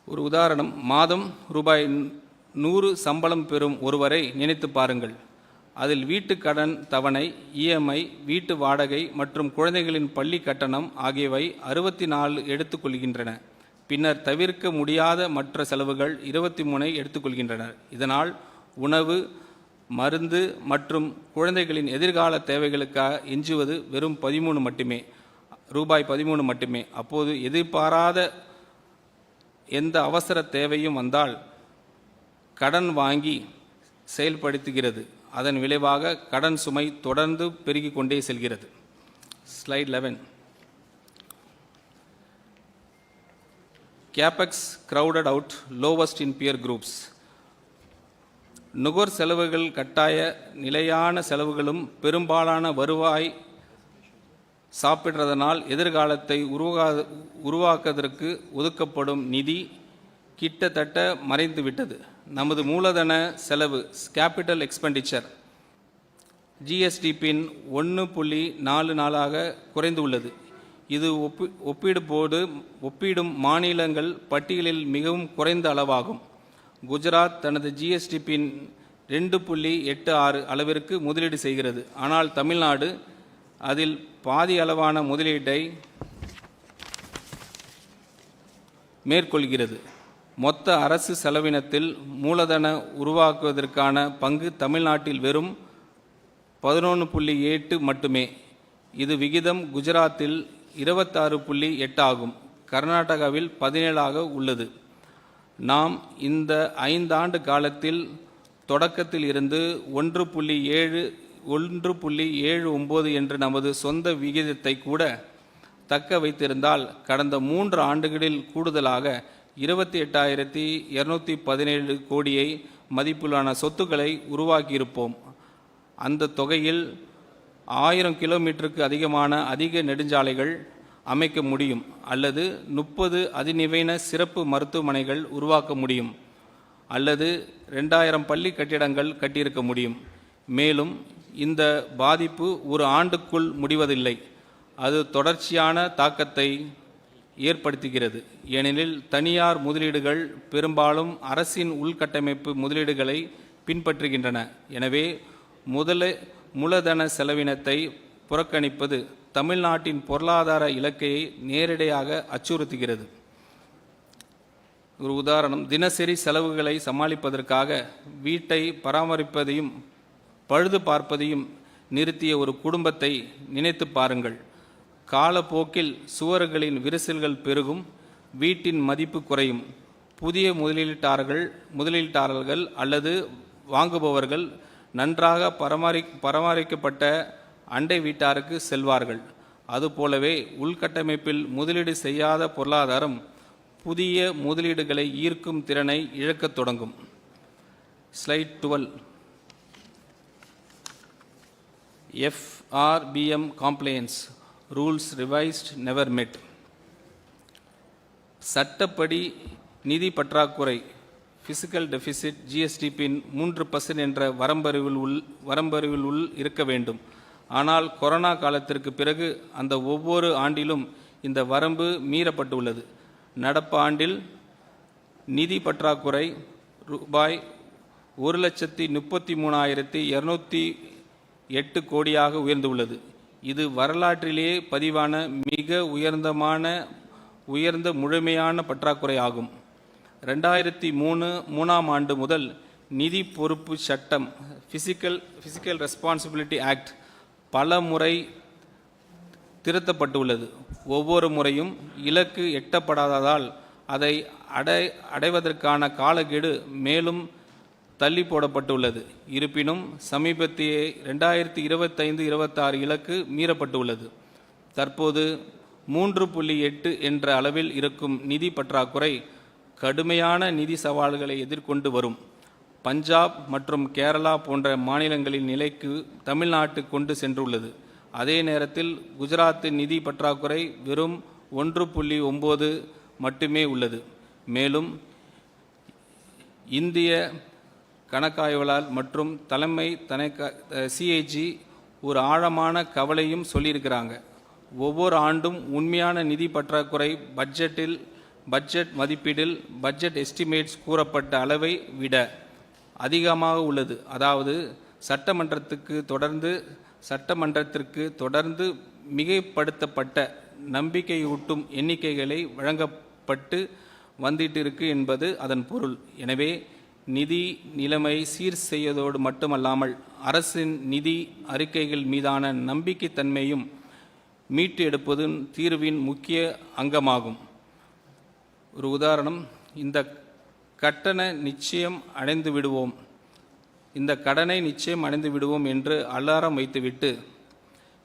ஒரு உதாரணம், மாதம் ரூபாய் 100 சம்பளம் பெறும் ஒருவரை நினைத்து பாருங்கள். அதில் வீட்டு கடன் தவணை, இஎம்ஐ, வீட்டு வாடகை மற்றும் குழந்தைகளின் பள்ளி கட்டணம் ஆகியவை 64 எடுத்துக்கொள்கின்றன. பின்னர் தவிர்க்க முடியாத மற்ற செலவுகள் 23 எடுத்துக்கொள்கின்றனர். இதனால் உணவு, மருந்து மற்றும் குழந்தைகளின் எதிர்கால தேவைகளுக்காக எஞ்சுவது வெறும் 13 மட்டுமே, ரூபாய் 13 மட்டுமே. அப்போது எதிர்பாராத எந்த அவசர தேவையும் வந்தால் கடன் வாங்கி செயல்படுத்துகிறது. அதன் விளைவாக கடன் சுமை தொடர்ந்து பெருகிக் கொண்டே செல்கிறது. Slide 11. Capex crowded out lowest in peer groups. நுகர் செலவுகள் கட்டாய நிலையான செலவுகளும் பெரும்பாலான வருவாய் சாப்பிடுறதனால் எதிர்காலத்தை உருவாக்குவதற்கு ஒதுக்கப்படும் நிதி கிட்டத்தட்ட மறைந்துவிட்டது. நமது மூலதன செலவு கேபிட்டல் எக்ஸ்பெண்டிச்சர் ஜிஎஸ்டிபின் 1.44 குறைந்துள்ளது. இது ஒப்பிடும் மாநிலங்கள் பட்டியலில் மிகவும் குறைந்த அளவாகும். குஜராத் தனது ஜிஎஸ்டிபின் 2.86 அளவிற்கு முதலீடு செய்கிறது. ஆனால் தமிழ்நாடு அதில் பாதி அளவான முதலீட்டை மேற்கொள்கிறது. மொத்த அரசு செலவினத்தில் மூலதன உருவாக்குவதற்கான பங்கு தமிழ்நாட்டில் வெறும் 11.8 மட்டுமே. இது விகிதம் குஜராத்தில் 26.8 ஆகும். கர்நாடகாவில் 17 உள்ளது. நாம் இந்த 5 ஆண்டு காலத்தில் தொடக்கத்தில் இருந்து 1.79 என்ற நமது சொந்த விகிதத்தை கூட தக்க வைத்திருந்தால் கடந்த 3 ஆண்டுகளில் கூடுதலாக 28,217 கோடியை மதிப்பிலான சொத்துக்களை உருவாக்கியிருப்போம். அந்த தொகையில் 1000 கிலோமீட்டருக்கு அதிகமான அதிக நெடுஞ்சாலைகள் அமைக்க முடியும், அல்லது 30 அதிநவீன சிறப்பு மருத்துவமனைகள் உருவாக்க முடியும், அல்லது 2000 பள்ளி கட்டிடங்கள் கட்டியிருக்க முடியும். மேலும் இந்த பாதிப்பு ஒரு ஆண்டுக்குள் முடிவதில்லை. அது தொடர்ச்சியான தாக்கத்தை ஏற்படுத்துகிறது. ஏனெனில் தனியார் முதலீடுகள் பெரும்பாலும் அரசின் உள்கட்டமைப்பு முதலீடுகளை பின்பற்றுகின்றன. எனவே மூலதன செலவினத்தை புறக்கணிப்பது தமிழ்நாட்டின் பொருளாதார இலக்கை நேரடியாக அச்சுறுத்துகிறது. ஒரு உதாரணம், தினசரி செலவுகளை சமாளிப்பதற்காக வீட்டை பராமரிப்பதையும் பழுது பார்ப்பதையும் நிறுத்திய ஒரு குடும்பத்தை நினைத்து பாருங்கள். காலப்போக்கில் சுவர்களின் விரிசல்கள் பெருகும், வீட்டின் மதிப்பு குறையும். புதிய முதலீட்டாளர்கள் அல்லது வாங்குபவர்கள் நன்றாக பராமரிக்கப்பட்ட அண்டை வீட்டாருக்கு செல்வார்கள். அதுபோலவே உள்கட்டமைப்பில் முதலீடு செய்யாத பொருளாதாரம் புதிய முதலீடுகளை ஈர்க்கும் திறனை இழக்கத் தொடங்கும். Slide 12. FRBM compliance rules revised never met. சட்டப்படி நிதி பற்றாக்குறை பிசிக்கல் டெபிசிட் ஜிஎஸ்டிபின் 3% என்ற வரம்பறிவில் இருக்க வேண்டும். ஆனால் கொரோனா காலத்திற்கு பிறகு அந்த ஒவ்வொரு ஆண்டிலும் இந்த வரம்பு மீறப்பட்டுள்ளது. நடப்பு ஆண்டில் நிதி பற்றாக்குறை ரூபாய் 1,33,208 கோடியாக உயர்ந்துள்ளது. இது வரலாற்றிலேயே பதிவான மிக உயர்ந்த முழுமையான பற்றாக்குறை ஆகும். 2003ஆம் ஆண்டு முதல் நிதி பொறுப்பு சட்டம் ஃபிசிக்கல் ரெஸ்பான்சிபிலிட்டி ஆக்ட் பல முறை திருத்தப்பட்டுள்ளது. ஒவ்வொரு முறையும் இலக்கு எட்டப்படாததால் அதை அடைவதற்கான காலக்கெடு மேலும் தள்ளி போடப்பட்டுள்ளது. இருப்பினும் சமீபத்திய 2025-26 இலக்கு மீறப்பட்டுள்ளது. தற்போது 3.8 என்ற அளவில் இருக்கும் நிதி பற்றாக்குறை கடுமையான நிதி சவால்களை எதிர்கொண்டு வரும். பஞ்சாப் மற்றும் கேரளா போன்ற மாநிலங்களின் நிலைக்கு தமிழ்நாட்டு கொண்டு சென்றுள்ளது. அதே நேரத்தில் குஜராத்தின் நிதி பற்றாக்குறை வெறும் 1.9 மட்டுமே உள்ளது. மேலும் இந்திய கணக்காய்வாளர் மற்றும் தலைமை சிஏஜி ஒரு ஆழமான கவலையும் சொல்லியிருக்கிறாங்க. ஒவ்வொரு ஆண்டும் உண்மையான நிதி பற்றாக்குறை பட்ஜெட் மதிப்பீடில் பட்ஜெட் எஸ்டிமேட்ஸ் கூறப்பட்ட அளவை விட அதிகமாக உள்ளது. அதாவது சட்டமன்றத்திற்கு தொடர்ந்து மிகைப்படுத்தப்பட்ட நம்பிக்கையூட்டும் எண்ணிக்கைகளை வழங்கப்பட்டு வந்துட்டு இருக்கு என்பது அதன் பொருள். எனவே நிதி நிலைமை சீர் செய்வதோடு மட்டுமல்லாமல் அரசின் நிதி அறிக்கைகள் மீதான நம்பிக்கைத்தன்மையும் மீட்டு எடுப்பது தீர்வின் முக்கிய அங்கமாகும். ஒரு உதாரணம், இந்த கடனை நிச்சயம் அடைந்து விடுவோம் என்று அலாரம் வைத்துவிட்டு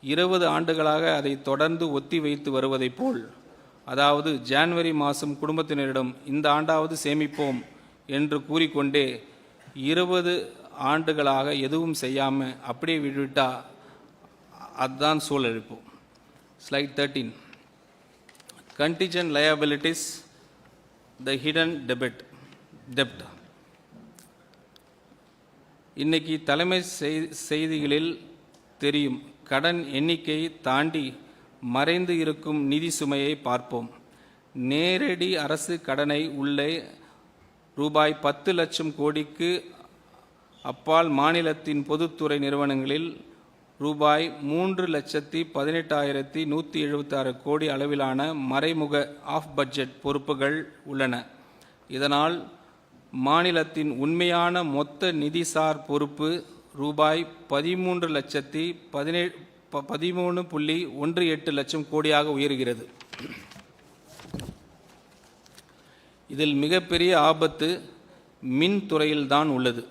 20 ஆண்டுகளாக அதை தொடர்ந்து ஒத்தி வைத்து வருவதைப் போல், அதாவது ஜனவரி மாதம் குடும்பத்தினரிடம் இந்த ஆண்டாவது சேமிப்போம் என்று கூறிக்கொண்டே 20 ஆண்டுகளாக எதுவும் செய்யாமல் அப்படியே விட்டுவிட்டா அதுதான் சூழலிப்பு. Slide 13. Contingent liabilities, the hidden debt. இன்னைக்கு தலைமை செய்திகளில் தெரியும் கடன் எண்ணிக்கையை தாண்டி மறைந்து இருக்கும் நிதி சுமையை பார்ப்போம். நேரடி அரசு கடனை உள்ளே ரூபாய் 10 லட்சம் கோடிக்கு அப்பால் மாநிலத்தின் பொதுத்துறை நிறுவனங்களில் ரூபாய் 3,18,176 கோடி அளவிலான மறைமுக ஆஃப் பட்ஜெட் பொறுப்புகள் உள்ளன. இதனால் மாநிலத்தின் உண்மையான மொத்த நிதிசார் பொறுப்பு ரூபாய் 13.18 லட்சம் கோடியாக உயர்கிறது. இதில் மிகப்பெரிய ஆபத்து மின்துறையில்தான் உள்ளது.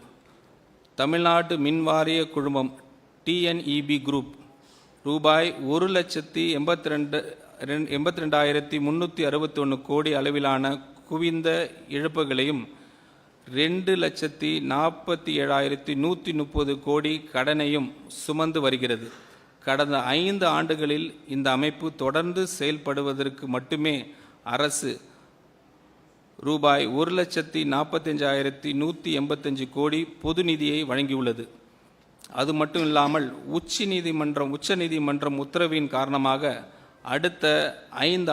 தமிழ்நாடு மின்வாரிய குழுமம் TNEB குரூப் ரூபாய் 1,82,361 கோடி அளவிலான குவிந்த இழப்புகளையும் 2,47,130 கோடி கடனையும் சுமந்து வருகிறது. கடந்த 5 ஆண்டுகளில் இந்த அமைப்பு தொடர்ந்து செயல்படுவதற்கு மட்டுமே அரசு ரூபாய் 1,45,185 கோடி பொது நிதியை வழங்கியுள்ளது. அது மட்டும் இல்லாமல் உச்ச நீதிமன்றம் உத்தரவின் காரணமாக அடுத்த 5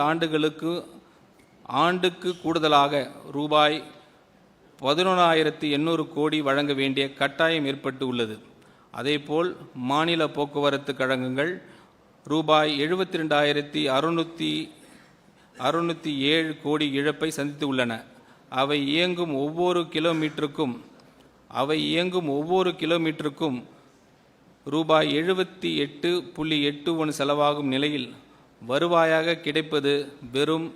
ஆண்டுக்கு கூடுதலாக ரூபாய் 11,800 கோடி வழங்க வேண்டிய கட்டாயம் ஏற்பட்டு உள்ளது. அதேபோல் மாநில போக்குவரத்து கழகங்கள் ரூபாய் 72,607 கோடி இழப்பை சந்தித்து உள்ளன. அவை இயங்கும் ஒவ்வொரு கிலோமீட்டருக்கும் ரூபாய் 78.81 செலவாகும் நிலையில் வருவாயாக கிடைப்பது வெறும்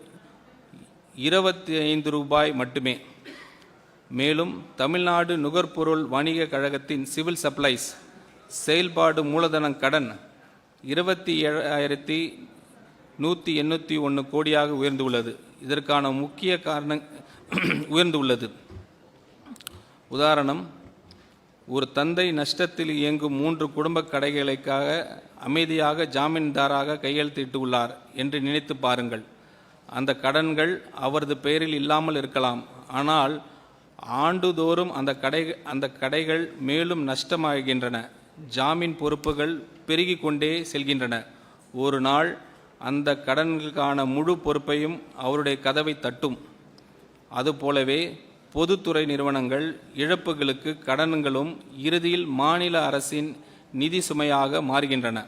25 ரூபாய் மட்டுமே. மேலும் தமிழ்நாடு நுகர்பொருள் வணிக கழகத்தின் சிவில் சப்ளைஸ் செயல்பாடு மூலதன கடன் 27,181 கோடியாக உயர்ந்துள்ளது. இதற்கான முக்கிய காரணம் உயர்ந்துள்ளது. உதாரணம், ஒரு தந்தை நஷ்டத்தில் இயங்கும் 3 குடும்ப கடைகளுக்காக அமைதியாக ஜாமீன்தாராக கையெழுத்திட்டு உள்ளார் என்று நினைத்து பாருங்கள். அந்த கடன்கள் அவரது பெயரில் இல்லாமல் இருக்கலாம். ஆனால் ஆண்டுதோறும் அந்த கடைகள் மேலும் நஷ்டமாகின்றன. ஜாமீன் பொறுப்புகள் பெருகிக் கொண்டே செல்கின்றன. ஒரு நாள் அந்த கடன்களுக்கான முழு பொறுப்பையும் அவருடைய கதவை தட்டும். அதுபோலவே பொதுத்துறை நிறுவனங்கள் இழப்புகளுக்கு கடன்களும் இறுதியில் மாநில அரசின் நிதி சுமையாக மாறுகின்றன.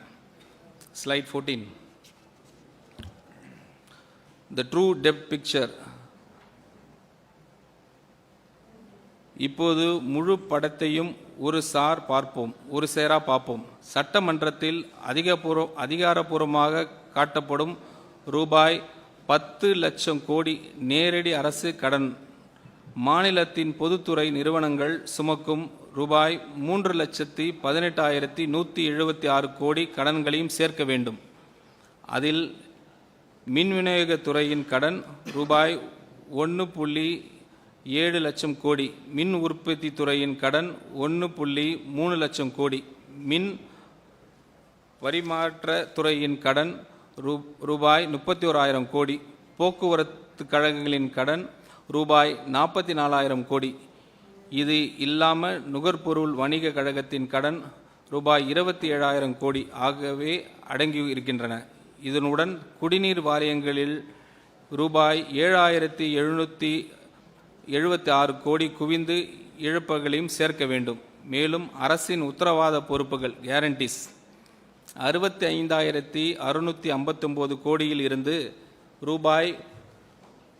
Slide 14. The true debt picture. இப்போது முழு படத்தையும் ஒரு சேரா பார்ப்போம். சட்டமன்றத்தில் அதிகாரப்பூர்வமாக காட்டப்படும் ரூபாய் 10 லட்சம் கோடி நேரடி அரசு கடன் மாநிலத்தின் பொதுத்துறை நிறுவனங்கள் சுமக்கும் ரூபாய் 3,18,176 கோடி கடன்களையும் சேர்க்க வேண்டும். அதில் மின் விநியோகத்துறையின் கடன் ரூபாய் 1.7 லட்சம் கோடி, மின் உற்பத்தி துறையின் கடன் 1.3 லட்சம் கோடி, மின் பரிமாற்ற துறையின் கடன் ரூபாய் 31,000 கோடி, போக்குவரத்து கழகங்களின் கடன் ரூபாய் 44,000 கோடி. இது இல்லாமல் நுகர்பொருள் வணிக கழகத்தின் கடன் ரூபாய் 27,000 கோடி ஆகவே அடங்கி இருக்கின்றன. இதனுடன் குடிநீர் வாரியங்களில் ரூபாய் 7,776 கோடி குவிந்து இழப்புகளையும் சேர்க்க வேண்டும். மேலும் அரசின் உத்தரவாத பொறுப்புகள் கேரண்டிஸ் 65,659 கோடியில் இருந்து ரூபாய்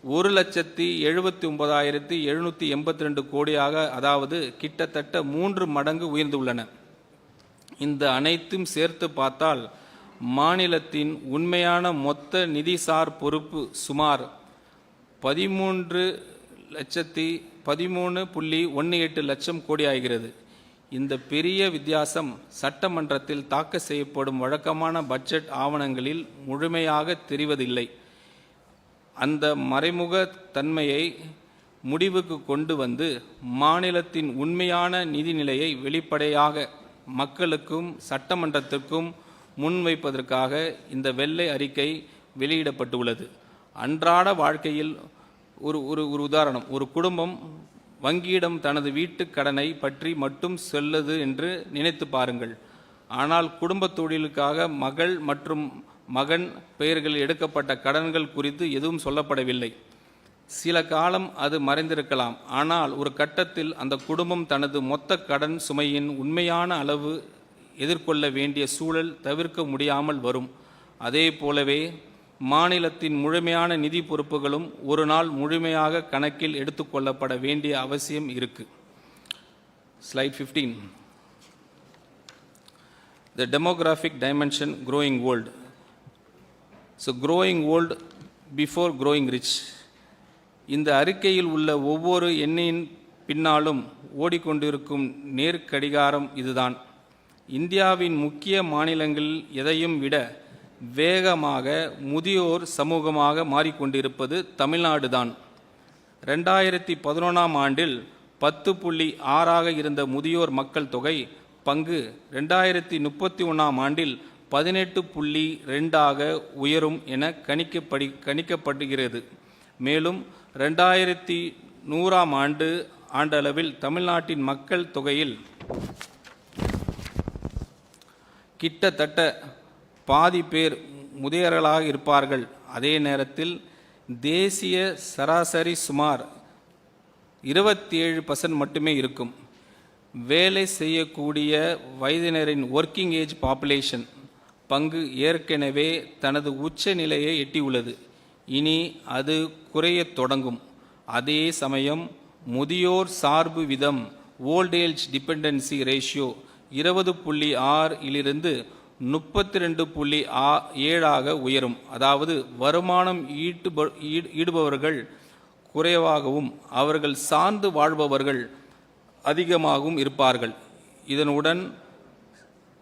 1,79,782 கோடியாக, அதாவது கிட்டத்தட்ட 3 மடங்கு உயர்ந்துள்ளன. இந்த அனைத்தும் சேர்த்து பார்த்தால் மாநிலத்தின் உண்மையான மொத்த நிதிசார் பொறுப்பு சுமார் 13.18 லட்சம் கோடி ஆகிறது. இந்த பெரிய வித்தியாசம் சட்டமன்றத்தில் தாக்கல் செய்யப்படும் வழக்கமான பட்ஜெட் ஆவணங்களில் முழுமையாக தெரிவதில்லை. அந்த மறைமுக தன்மையை முடிவுக்கு கொண்டு வந்து மாநிலத்தின் உண்மையான நிதிநிலையை வெளிப்படையாக மக்களுக்கும் சட்டமன்றத்திற்கும் முன்வைப்பதற்காக இந்த வெள்ளை அறிக்கை வெளியிடப்பட்டுள்ளது. அன்றாட வாழ்க்கையில் ஒரு உதாரணம், ஒரு குடும்பம் வங்கியிடம் தனது வீட்டு கடனை பற்றி மட்டும் சொல்லுது என்று நினைத்து பாருங்கள். ஆனால் குடும்ப தொழிலுக்காக மகள் மற்றும் மகன் பெயர்களில் எடுக்கப்பட்ட கடன்கள் குறித்து எதுவும் சொல்லப்படவில்லை. சில காலம் அது மறைந்திருக்கலாம். ஆனால் ஒரு கட்டத்தில் அந்த குடும்பம் தனது மொத்த கடன் சுமையின் உண்மையான அளவு எதிர்கொள்ள வேண்டிய சூழல் தவிர்க்க முடியாமல் வரும். அதே போலவே மாநிலத்தின் முழுமையான நிதி பொறுப்புகளும் ஒரு நாள் முழுமையாக கணக்கில் எடுத்துக்கொள்ளப்பட வேண்டிய அவசியம் இருக்கு. Slide 15. The demographic dimension growing old. So growing old before growing rich. இந்த அறிக்கையில் உள்ள ஒவ்வொரு எண்ணின் பின்னாலும் ஓடிக்கொண்டிருக்கும் நேர்கடிகாரம் இதுதான். இந்தியாவின் முக்கிய மாநிலங்கள் எதையும் விட வேகமாக முதியோர் சமூகமாக மாறிக்கொண்டிருப்பது தமிழ்நாடு தான். 2011ஆம் ஆண்டில் 10.6ஆக இருந்த முதியோர் மக்கள் தொகை பங்கு 2031ஆம் ஆண்டில் 18.2ஆக உயரும் என கணிக்கப்படுகிறது. மேலும் 2100ஆம் ஆண்டளவில் தமிழ்நாட்டின் மக்கள் தொகையில் கிட்டத்தட்ட பாதி பேர் முதியவர்களாக இருப்பார்கள். அதே நேரத்தில் தேசிய சராசரி சுமார் 27% மட்டுமே இருக்கும். வேலை செய்யக்கூடிய வயதினரின் ஒர்க்கிங் ஏஜ் பாப்புலேஷன் பங்கு ஏற்கனவே தனது உச்ச நிலையை எட்டியுள்ளது. இனி அது குறையத் தொடங்கும். அதே சமயம் முதியோர் சார்பு விதம் ஓல்ட் ஏஜ் டிபெண்டன்சி ரேஷியோ 20.6 இலிருந்து 32.7ஆக உயரும். அதாவது வருமானம் ஈடுபவர்கள் குறைவாகவும் அவர்கள் சார்ந்து வாழ்பவர்கள் அதிகமாகவும் இருப்பார்கள். இதனுடன்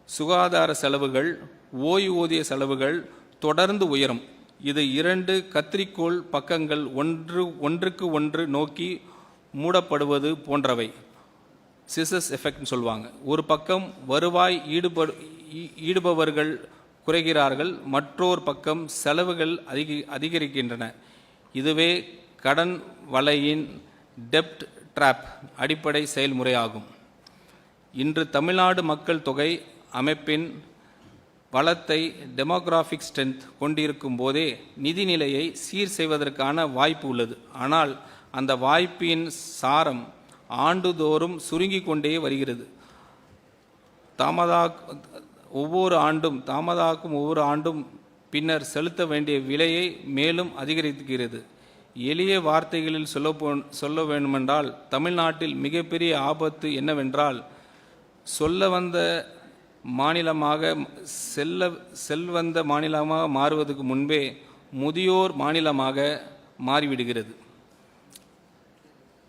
சுகாதார செலவுகள், ஓய்வூதிய செலவுகள் தொடர்ந்து உயரும். இது 2 கத்திரிக்கோள் பக்கங்கள் ஒன்றுக்கு ஒன்று நோக்கி மூடப்படுவது போன்றவை. சிசஸ் எஃபெக்ட்னு சொல்லுவாங்க. ஒரு பக்கம் வருவாய் ஈடுபவர்கள் குறைகிறார்கள், மற்றொரு பக்கம் செலவுகள் அதிகரிக்கின்றன. இதுவே கடன் வலையின் டெப்ட் ட்ராப் அடிப்படை செயல்முறையாகும். இன்று தமிழ்நாடு மக்கள் தொகை அமைப்பின் பலத்தை டெமோகிராஃபிக் ஸ்ட்ரென்த் கொண்டிருக்கும் போதே நிதிநிலையை சீர் செய்வதற்கான வாய்ப்பு உள்ளது. ஆனால் அந்த வாய்ப்பின் சாரம் ஆண்டுதோறும் சுருங்கி கொண்டே வருகிறது. ஒவ்வொரு ஆண்டும் பின்னர் செலுத்த வேண்டிய விலையை மேலும் அதிகரிக்கிறது. எளிய வார்த்தைகளில் சொல்ல வேண்டுமென்றால் தமிழ்நாட்டில் மிகப்பெரிய ஆபத்து என்னவென்றால் செல்வந்த மாநிலமாக மாறுவதற்கு முன்பே முதியோர் மாநிலமாக மாறிவிடுகிறது.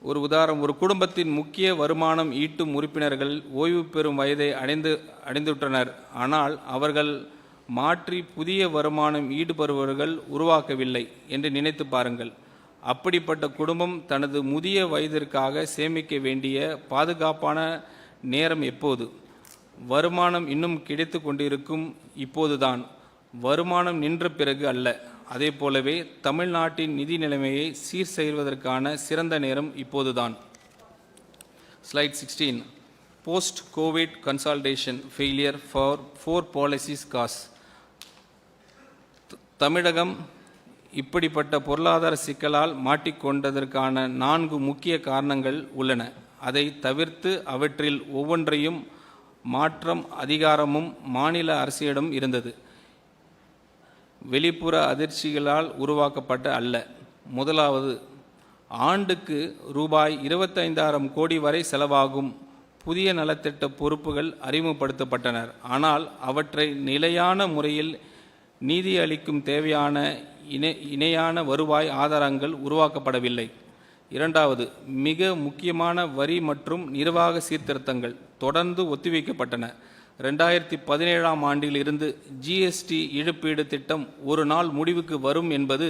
ஒரு உதாரணம், ஒரு குடும்பத்தின் முக்கிய வருமானம் ஈட்டும் உறுப்பினர்கள் ஓய்வு பெறும் வயதை அடைந்துவிட்டனர். ஆனால் அவர்கள் மாற்றி புதிய வருமானம் ஈடுபடுபவர்கள் உருவாக்கவில்லை என்று நினைத்து பாருங்கள். அப்படிப்பட்ட குடும்பம் தனது முதிய வயதிற்காக சேமிக்க வேண்டிய பாதுகாப்பான நேரம் எப்போது? வருமானம் இன்னும் கிடைத்து கொண்டிருக்கும் இப்போதுதான், வருமானம் நின்ற பிறகு அல்ல. அதே போலவே தமிழ்நாட்டின் நிதி நிலைமையை சீர் செய்வதற்கான சிறந்த நேரம் இப்போதுதான். Slide 16. Post Covid consultation failure for 4 policies cause. தமிழகம் இப்படிப்பட்ட பொருளாதார சிக்கலால் மாட்டிக்கொண்டதற்கான 4 முக்கிய காரணங்கள் உள்ளன. அதை தவிர்த்து அவற்றில் ஒவ்வொன்றையும் மாற்றம் அதிகாரமும் மாநில அரசிடம் இருந்தது. வெளிப்புற அதிர்ச்சிகளால் உருவாக்கப்பட்ட அல்ல. முதலாவது, ஆண்டுக்கு ரூபாய் 25,000 கோடி வரை செலவாகும் புதிய நலத்திட்ட பொறுப்புகள் அறிமுகப்படுத்தப்பட்டனர். ஆனால் அவற்றை நிலையான முறையில் நீதி அளிக்கும் தேவையான இணையான வருவாய் ஆதாரங்கள் உருவாக்கப்படவில்லை. இரண்டாவது, மிக முக்கியமான வரி மற்றும் நிர்வாக சீர்திருத்தங்கள் தொடர்ந்து ஒத்திவைக்கப்பட்டன. 2017ஆம் ஆண்டில் இருந்து ஜிஎஸ்டி இழப்பீடு திட்டம் ஒரு நாள் முடிவுக்கு வரும் என்பது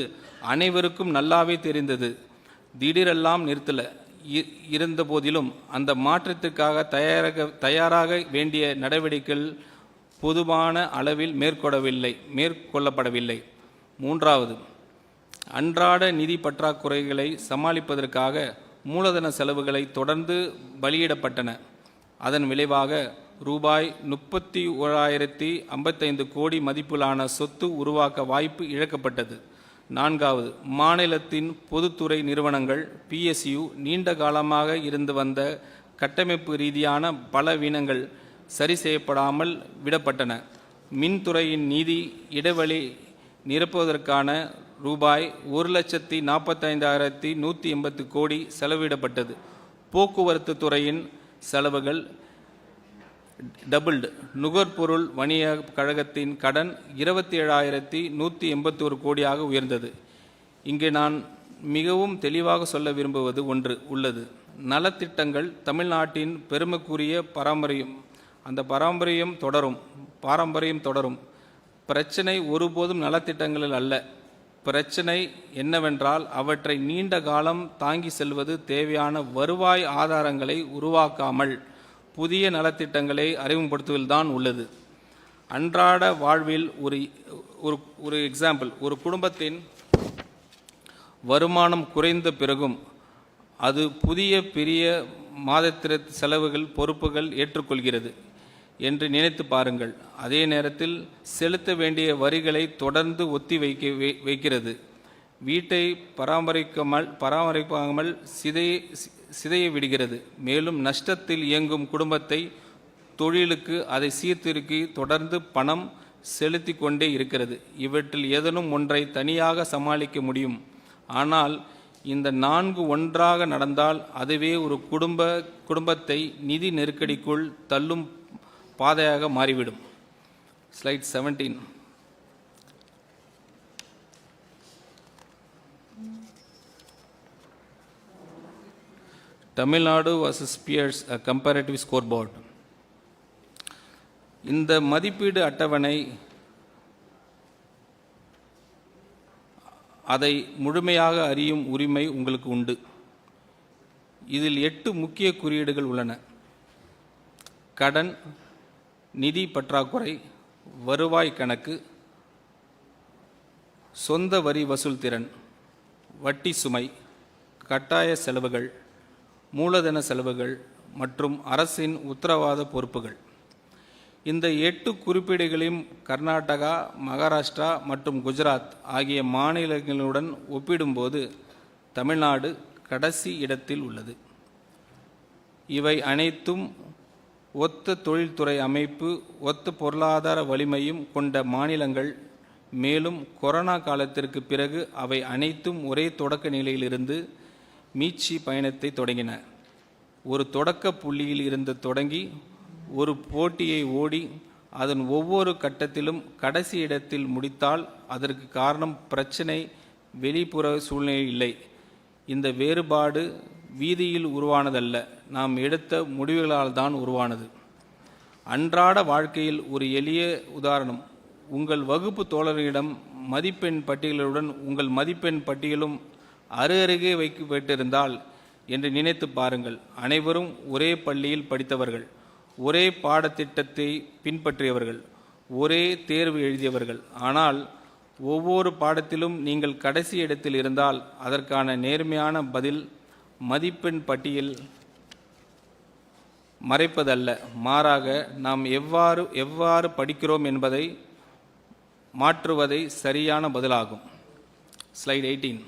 அனைவருக்கும் நல்லாவே தெரிந்தது. திடீரெல்லாம் நிறுத்தல இருந்த போதிலும் அந்த மாற்றத்திற்காக தயாராக வேண்டிய நடவடிக்கைகள் பொதுவான அளவில் மேற்கொள்ளப்படவில்லை. மூன்றாவது, அன்றாட நிதி பற்றாக்குறைகளை சமாளிப்பதற்காக மூலதன செலவுகளை தொடர்ந்து பலியிடப்பட்டன. அதன் விளைவாக ரூபாய் 31,055 கோடி மதிப்பிலான சொத்து உருவாக்க வாய்ப்பு இழக்கப்பட்டது. நான்காவது, மாநிலத்தின் பொதுத்துறை நிறுவனங்கள் PSU நீண்ட காலமாக இருந்து வந்த கட்டமைப்பு ரீதியான பலவீனங்கள் சரி செய்யப்படாமல் விடப்பட்டன. மின்துறையின் நிதி இடைவெளி நிரப்புவதற்கான ரூபாய் 1,45,180 கோடி செலவிடப்பட்டது. போக்குவரத்து துறையின் செலவுகள் டபுள்டு. நுகர்பொருள் வணிக கழகத்தின் கடன் 27,181 கோடியாக உயர்ந்தது. இங்கே நான் மிகவும் தெளிவாக சொல்ல விரும்புவது ஒன்று உள்ளது. நலத்திட்டங்கள் தமிழ்நாட்டின் பெருமைக்குரிய பாரம்பரியம் தொடரும். பிரச்சனை ஒருபோதும் நலத்திட்டங்களில் அல்ல. பிரச்சனை என்னவென்றால் அவற்றை நீண்ட காலம் தாங்கி செல்வது தேவையான வருவாய் ஆதாரங்களை உருவாக்காமல் புதிய நலத்திட்டங்களை அறிமுகப்படுத்துவதில்தான் உள்ளது. அன்றாட வாழ்வில் ஒரு எக்ஸாம்பிள், ஒரு குடும்பத்தின் வருமானம் குறைந்த பிறகும் அது புதிய பெரிய மாதத்திர செலவுகள் பொறுப்புகள் ஏற்றுக்கொள்கிறது என்று நினைத்து பாருங்கள். அதே நேரத்தில் செலுத்த வேண்டிய வரிகளை தொடர்ந்து ஒத்தி வைக்கிறது. வீட்டை பராமரிக்காமல் சிதைய விடுகிறது. மேலும் நஷ்டத்தில் இயங்கும் குடும்பத்தை தொழிலுக்கு அதை சீர்திருக்கி தொடர்ந்து பணம் செலுத்தி கொண்டே இருக்கிறது. இவற்றில் ஏதேனும் ஒன்றை தனியாக சமாளிக்க முடியும். ஆனால் இந்த 4 ஒன்றாக நடந்தால் அதுவே ஒரு குடும்பத்தை நிதி நெருக்கடிக்குள் தள்ளும் பாதையாக மாறிவிடும். Slide 17. Tamil Nadu vs peers a comparative scoreboard. இந்த மதிப்பீடு அட்டவணை அதை முழுமையாக அறியும் உரிமை உங்களுக்கு உண்டு. இதில் 8 முக்கிய குறியீடுகள் உள்ளன. கடன், நிதி பற்றாக்குறை, வருவாய் கணக்கு, சொந்த வரி வசூல் திறன், வட்டி சுமை, கட்டாய செலவுகள், மூலதன செலவுகள், மற்றும் அரசின் உத்தரவாத பொறுப்புகள். இந்த 8 குறிப்பீடுகளையும் கர்நாடகா, மகாராஷ்டிரா மற்றும் குஜராத் ஆகிய மாநிலங்களுடன் ஒப்பிடும்போது தமிழ்நாடு கடைசி இடத்தில் உள்ளது. இவை அனைத்தும் ஒத்த தொழில்துறை அமைப்பு, ஒத்த பொருளாதார வலிமையும் கொண்ட மாநிலங்கள். மேலும் கொரோனா காலத்திற்கு பிறகு அவை அனைத்தும் ஒரே தொடக்க நிலையிலிருந்து மீட்சி பயணத்தை தொடங்கின. ஒரு தொடக்க புள்ளியில் இருந்து தொடங்கி ஒரு போட்டியை ஓடி அதன் ஒவ்வொரு கட்டத்திலும் கடைசி இடத்தில் முடித்தால் அதற்கு காரணம் பிரச்சனை, வெளிப்புற சூழ்நிலை இல்லை. இந்த வேறுபாடு வீதியில் உருவானதல்ல, நாம் எடுத்த முடிவுகளால் தான் உருவானது. அன்றாட வாழ்க்கையில் ஒரு எளிய உதாரணம். உங்கள் வகுப்பு தோழர்களிடம் மதிப்பெண் பட்டியலுடன் உங்கள் மதிப்பெண் பட்டியலும் அருகருகே வைக்கப்பட்டிருந்தால் என்று நினைத்து பாருங்கள். அனைவரும் ஒரே பள்ளியில் படித்தவர்கள், ஒரே பாடத்திட்டத்தை பின்பற்றியவர்கள், ஒரே தேர்வு எழுதியவர்கள். ஆனால் ஒவ்வொரு பாடத்திலும் நீங்கள் கடைசி இடத்தில் இருந்தால் அதற்கான நேர்மையான பதில் மதிப்பெண் பட்டியல் மறைப்பதல்ல, மாறாக நாம் எவ்வாறு படிக்கிறோம் என்பதை மாற்றுவதே சரியான பதிலாகும். Slide 18.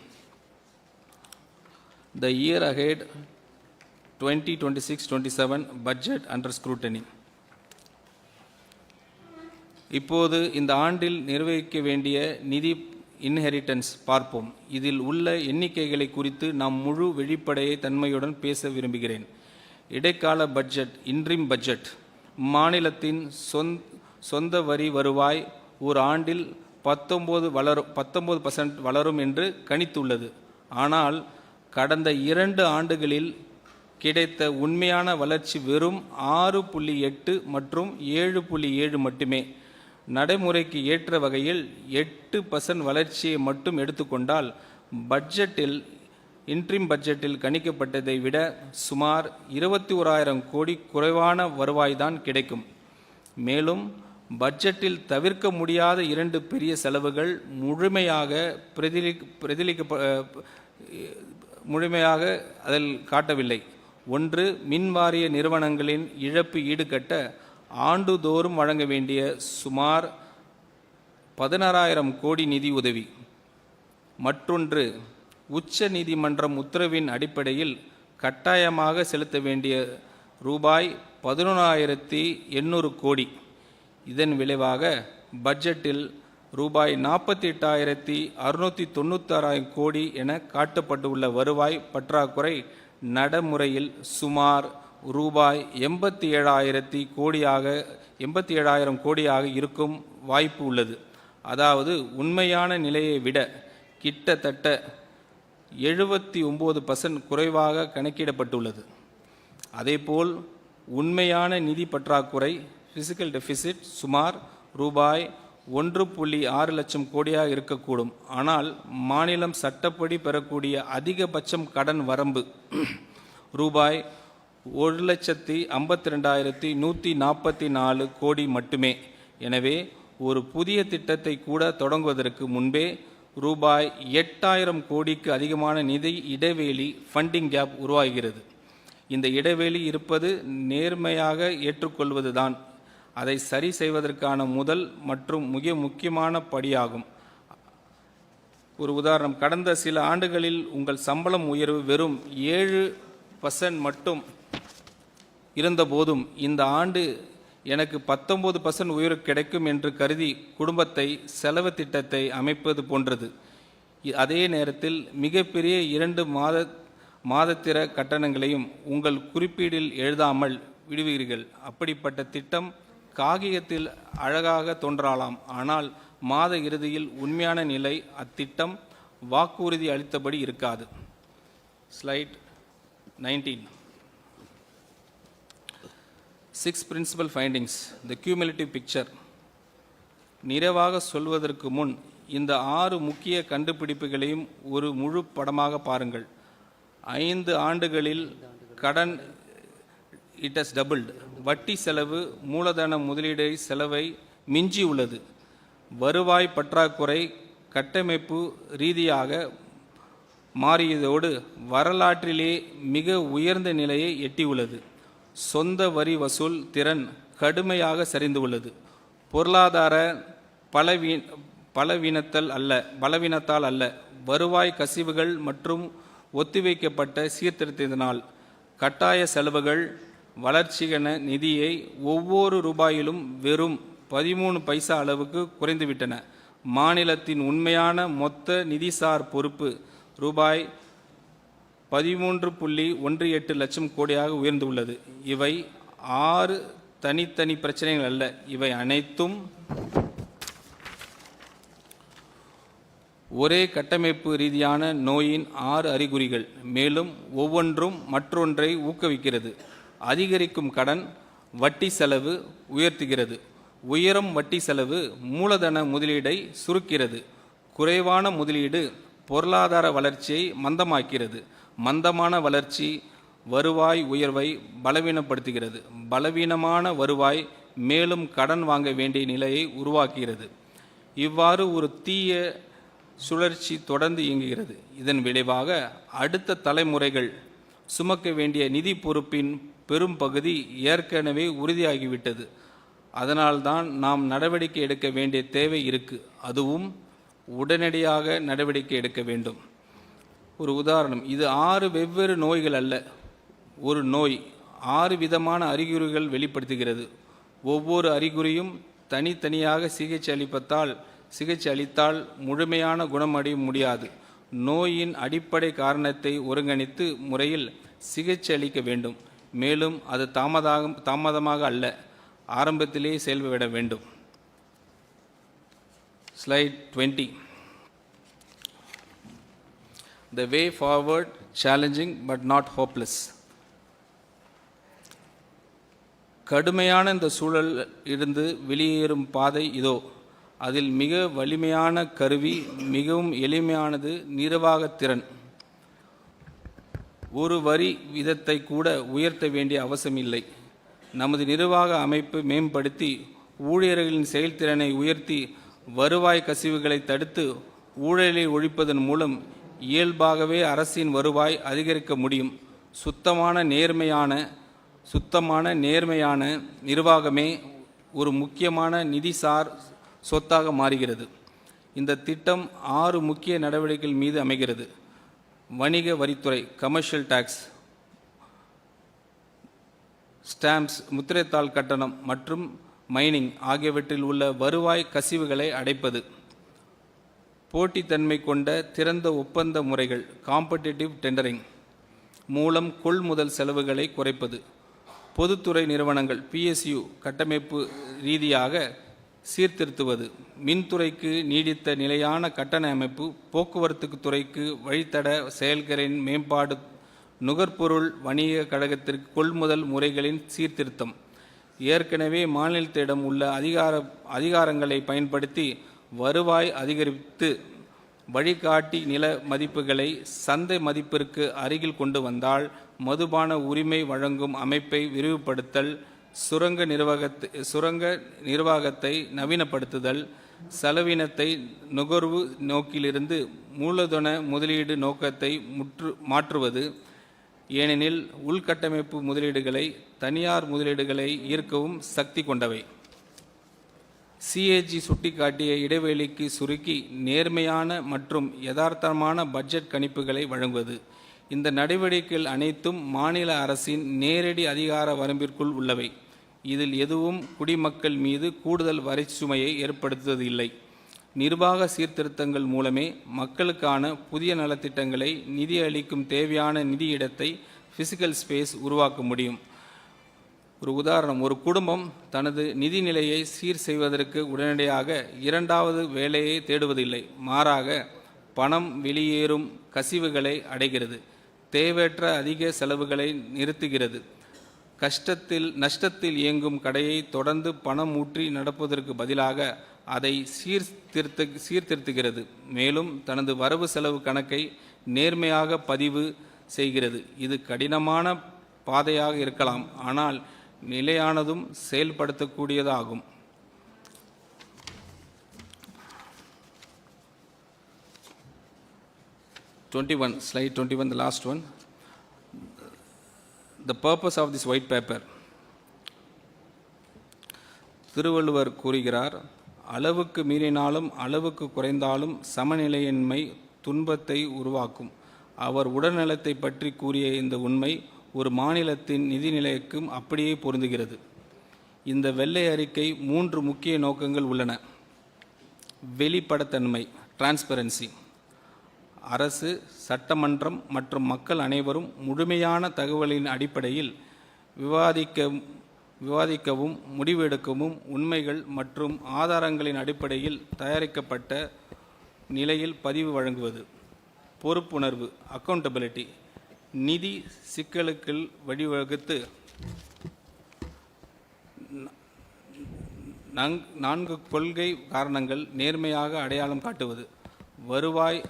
The year ahead 2026-27 budget under scrutiny. இப்போது இந்த ஆண்டில் நிர்வகிக்க வேண்டிய நிதி இன்ஹெரிட்டன்ஸ் பார்ப்போம். இதில் உள்ள எண்ணிக்கைகளை குறித்து நாம் முழு வெளிப்படையை தன்மையுடன் பேச விரும்புகிறேன். இடைக்கால பட்ஜெட், இன்ட்ரிம் பட்ஜெட், மாநிலத்தின் சொந்த வரி வருவாய் ஒரு ஆண்டில் 19% வளரும் என்று கணித்துள்ளது. ஆனால் கடந்த 2 ஆண்டுகளில் கிடைத்த உண்மையான வளர்ச்சி வெறும் 6.8 மற்றும் 7.7 மட்டுமே. நடைமுறைக்கு ஏற்ற வகையில் 8% வளர்ச்சியை மட்டும் எடுத்துக்கொண்டால் பட்ஜெட்டில் இன்ட்ரிம் பட்ஜெட்டில் கணிக்கப்பட்டதை விட சுமார் 21,000 கோடி குறைவான வருவாய்தான் கிடைக்கும். மேலும் பட்ஜெட்டில் தவிர்க்க முடியாத 2 பெரிய செலவுகள் முழுமையாக அதில் காட்டவில்லை. ஒன்று, மின்வாரிய நிறுவனங்களின் இழப்பு ஈடுகட்ட ஆண்டுதோறும் வழங்க வேண்டிய சுமார் 16,000 கோடி நிதி உதவி. மற்றொன்று, உச்ச நீதிமன்றம் உத்தரவின் அடிப்படையில் கட்டாயமாக செலுத்த வேண்டிய ரூபாய் 11,800 கோடி. இதன் விளைவாக பட்ஜெட்டில் ரூபாய் 48,696 கோடி என காட்டப்பட்டுள்ள வருவாய் பற்றாக்குறை நடைமுறையில் சுமார் ரூபாய் 87,000 கோடியாக இருக்கும் வாய்ப்பு உள்ளது. அதாவது உண்மையான நிலையை விட கிட்டத்தட்ட 79% குறைவாக கணக்கிடப்பட்டுள்ளது. அதேபோல் உண்மையான நிதி பற்றாக்குறை ஃபிசிக்கல் டெபிசிட் சுமார் ரூபாய் 1.6 லட்சம் கோடியாக இருக்கக்கூடும். ஆனால் மாநிலம் சட்டப்படி பெறக்கூடிய அதிகபட்சம் கடன் வரம்பு ரூபாய் 1,52,144 கோடி மட்டுமே. எனவே ஒரு புதிய திட்டத்தை கூட தொடங்குவதற்கு முன்பே ரூபாய் 8,000 கோடிக்கு அதிகமான நிதி இடைவெளி ஃபண்டிங் கேப் உருவாகிறது. இந்த இடைவெளி இருப்பது நேர்மையாக ஏற்றுக்கொள்வதுதான் அதை சரி செய்வதற்கான முதல் மற்றும் மிக முக்கியமான படியாகும். ஒரு உதாரணம், கடந்த சில ஆண்டுகளில் உங்கள் சம்பளம் உயர்வு வெறும் 7% மட்டும் இருந்தபோதும் இந்த ஆண்டு எனக்கு 19% உயர்வு கிடைக்கும் என்று கருதி குடும்பத்தை செலவு திட்டத்தை அமைப்பது போன்றது. அதே நேரத்தில் மிகப்பெரிய 2 மாதத்திர கட்டணங்களையும் உங்கள் குறிப்பீடில் எழுதாமல் விடுவீர்கள். அப்படிப்பட்ட திட்டம் காகிதத்தில் அழகாக தோன்றலாம், ஆனால் மாத இறுதியில் உண்மையான நிலை அத்திட்டம் வாக்குறுதி அளித்தபடி இருக்காது. Slide 19. 6 principal findings, the cumulative picture. நிறைவாக சொல்வதற்கு முன் இந்த 6 முக்கிய கண்டுபிடிப்புகளையும் ஒரு முழு படமாக பாருங்கள். 5 ஆண்டுகளில் கடன் இட் ஹஸ் டபுள்டு. வட்டி செலவு மூலதன முதலீடு செலவை மிஞ்சி உள்ளது. வருவாய் பற்றாக்குறை கட்டமைப்பு ரீதியாக மாறியதோடு வரலாற்றிலே மிக உயர்ந்த நிலையை எட்டியுள்ளது. சொந்த வரி வசூல் திறன் கடுமையாக சரிந்துள்ளது. பொருளாதார பலவீனத்தால் அல்ல, வருவாய் கசிவுகள் மற்றும் ஒத்திவைக்கப்பட்ட சீர்திருத்தத்தினால் கட்டாய செலவுகள் வளர்ச்சிகன நிதியை ஒவ்வொரு ரூபாயிலும் வெறும் 13 பைசா அளவுக்கு குறைந்துவிட்டன. மாநிலத்தின் உண்மையான மொத்த நிதிசார் பொறுப்பு ரூபாய் 13.18 லட்சம் கோடியாக உயர்ந்துள்ளது. இவை 6 தனித்தனி பிரச்சனைகள் அல்ல, இவை அனைத்தும் ஒரே கட்டமைப்பு ரீதியான நோயின் 6 அறிகுறிகள். மேலும் ஒவ்வொன்றும் மற்றொன்றை ஊக்குவிக்கிறது. அதிகரிக்கும் கடன் வட்டி செலவு உயர்த்துகிறது. உயரும் வட்டி செலவு மூலதன முதலீடை சுருக்கிறது. குறைவான முதலீடு பொருளாதார வளர்ச்சியை மந்தமாக்கிறது. மந்தமான வளர்ச்சி வருவாய் உயர்வை பலவீனப்படுத்துகிறது. பலவீனமான வருவாய் மேலும் கடன் வாங்க வேண்டிய நிலையை உருவாக்குகிறது. இவ்வாறு ஒரு தீய சுழற்சி தொடர்ந்து இயங்குகிறது. இதன் விளைவாக அடுத்த தலைமுறைகள் சுமக்க வேண்டிய நிதி பொறுப்பின் பெரும் பகுதி ஏற்கனவே உறுதியாகிவிட்டது. அதனால்தான் நாம் நடவடிக்கை எடுக்க வேண்டிய தேவை இருக்கு. அதுவும் உடனடியாக நடவடிக்கை எடுக்க வேண்டும். ஒரு உதாரணம், இது 6 வெவ்வேறு நோய்கள் அல்ல, ஒரு நோய் 6 விதமான அறிகுறிகள் வெளிப்படுத்துகிறது. ஒவ்வொரு அறிகுறியும் தனித்தனியாக சிகிச்சை அளித்தால் முழுமையான குணமடைய முடியாது. நோயின் அடிப்படை காரணத்தை ஒருங்கிணைத்து முறையில் சிகிச்சை அளிக்க வேண்டும். மேலும் அது தாமதமாக அல்ல, ஆரம்பத்திலே செயல்பட வேண்டும். Slide 20. The way forward, challenging but not hopeless. கடுமையான இந்த சூழல் இருந்து வெளியேறும் பாதை இதோ. அதில் மிக வலிமையான கருவி, மிகவும் எளிமையானது நிர்வாகத்திறன். ஒரு வரி விதத்தை கூட உயர்த்த வேண்டிய அவசியம் இல்லை. நமது நிர்வாக அமைப்பு மேம்படுத்தி ஊழியர்களின் செயல்திறனை உயர்த்தி வருவாய் கசிவுகளை தடுத்து ஊழலை ஒழிப்பதன் மூலம் இயல்பாகவே அரசின் வருவாய் அதிகரிக்க முடியும். சுத்தமான நேர்மையான நிர்வாகமே ஒரு முக்கியமான நிதிசார் சொத்தாக மாறுகிறது. இந்த திட்டம் 6 முக்கிய நடவடிக்கைகள் மீது அமைகிறது. வணிக வரித்துறை, கமர்ஷியல் டாக்ஸ், ஸ்டாம்ப்ஸ், முத்திரைத்தாள் கட்டணம் மற்றும் மைனிங் ஆகியவற்றில் உள்ள வருவாய் கசிவுகளை அடைப்பது. போட்டித்தன்மை கொண்ட திறந்த ஒப்பந்த முறைகள், காம்படிட்டிவ் டெண்டரிங் மூலம் கொள்முதல் செலவுகளை குறைப்பது. பொதுத்துறை நிறுவனங்கள், PSU கட்டமைப்பு ரீதியாக சீர்திருத்துவது. மின்துறைக்கு நீடித்த நிலையான கட்டண அமைப்பு, போக்குவரத்து துறைக்கு வழித்தட செயல்களின் மேம்பாடு, நுகர்பொருள் வணிக கழகத்திற்கு கொள்முதல் முறைகளின் சீர்திருத்தம். ஏற்கனவே மாநிலத்திடம் உள்ள அதிகாரங்களை பயன்படுத்தி வருவாய் அதிகரித்து வழிகாட்டி நில மதிப்புகளை சந்தை மதிப்பிற்கு அருகில் கொண்டு வந்தால், மதுபான உரிமை வழங்கும் அமைப்பை விரிவுபடுத்தல், சுரங்க நிர்வாகத்தை நவீனப்படுத்துதல், செலவினத்தை நுகர்வு நோக்கிலிருந்து மூலதன முதலீடு நோக்கத்தை மாற்றுவது. ஏனெனில் உள்கட்டமைப்பு முதலீடுகளை தனியார் முதலீடுகளை ஈர்க்கவும் சக்தி கொண்டவை. CAG சுட்டிக்காட்டிய இடைவெளிக்கு சுருக்கி நேர்மையான மற்றும் யதார்த்தமான பட்ஜெட் கணிப்புகளை வழங்குவது. இந்த நடவடிக்கைகள் அனைத்தும் மாநில அரசின் நேரடி அதிகார வரம்பிற்குள் உள்ளவை. இதில் எதுவும் குடிமக்கள் மீது கூடுதல் வரி சுமையை ஏற்படுத்துவதில்லை. நிர்வாக சீர்திருத்தங்கள் மூலமே மக்களுக்கான புதிய நலத்திட்டங்களை நிதி அளிக்கும் தேவையான நிதி இடத்தை, ஃபிசிக்கல் ஸ்பேஸ் உருவாக்க முடியும். ஒரு உதாரணம், ஒரு குடும்பம் தனது நிதி நிலையை சீர் செய்வதற்கு உடனடியாக 2வது வேலையை தேடுவதில்லை. மாறாக பணம் வெளியேறும் கசிவுகளை அடைகிறது, தேவையற்ற அதிக செலவுகளை நிறுத்துகிறது. நஷ்டத்தில் இயங்கும் கடையை தொடர்ந்து பணம் ஊற்றி நடப்பதற்கு பதிலாக அதை சீர்திருத்துகிறது. மேலும் தனது வரவு செலவு கணக்கை நேர்மையாக பதிவு செய்கிறது. இது கடினமான பாதையாக இருக்கலாம், ஆனால் நிலையானதும் செயல்படுத்தக்கூடியதாகும். Slide 21, the last one. the purpose of this white paper. Thiruvalluvar கூறுகிறார், அளவுக்கு மீறினாலும் அளவுக்கு குறைந்தாலும் சமநிலையின்மை துன்பத்தை உருவாக்கும். அவர் உடல்நலத்தை பற்றி கூறிய இந்த உண்மை ஒரு மாநிலத்தின் நிதிநிலைக்கும் அப்படியே பொருந்துகிறது. இந்த வெள்ளை அறிக்கை 3 முக்கிய நோக்கங்கள் உள்ளன. வெளிப்படைத்தன்மை, டிரான்ஸ்பரன்சி. அரசு, சட்டமன்றம் மற்றும் மக்கள் அனைவரும் முழுமையான தகவலின் அடிப்படையில் விவாதிக்கவும் முடிவெடுக்கவும் உண்மைகள் மற்றும் ஆதாரங்களின் அடிப்படையில் தயாரிக்கப்பட்ட நிலையில் பதிவு வழங்குவது. பொறுப்புணர்வு, அக்கௌண்டபிலிட்டி. நிதி சிக்கலுக்கு வழிவகுத்து 4 கொள்கை காரணங்கள் நேர்மையாக அடையாளம் காட்டுவது. வருவாய்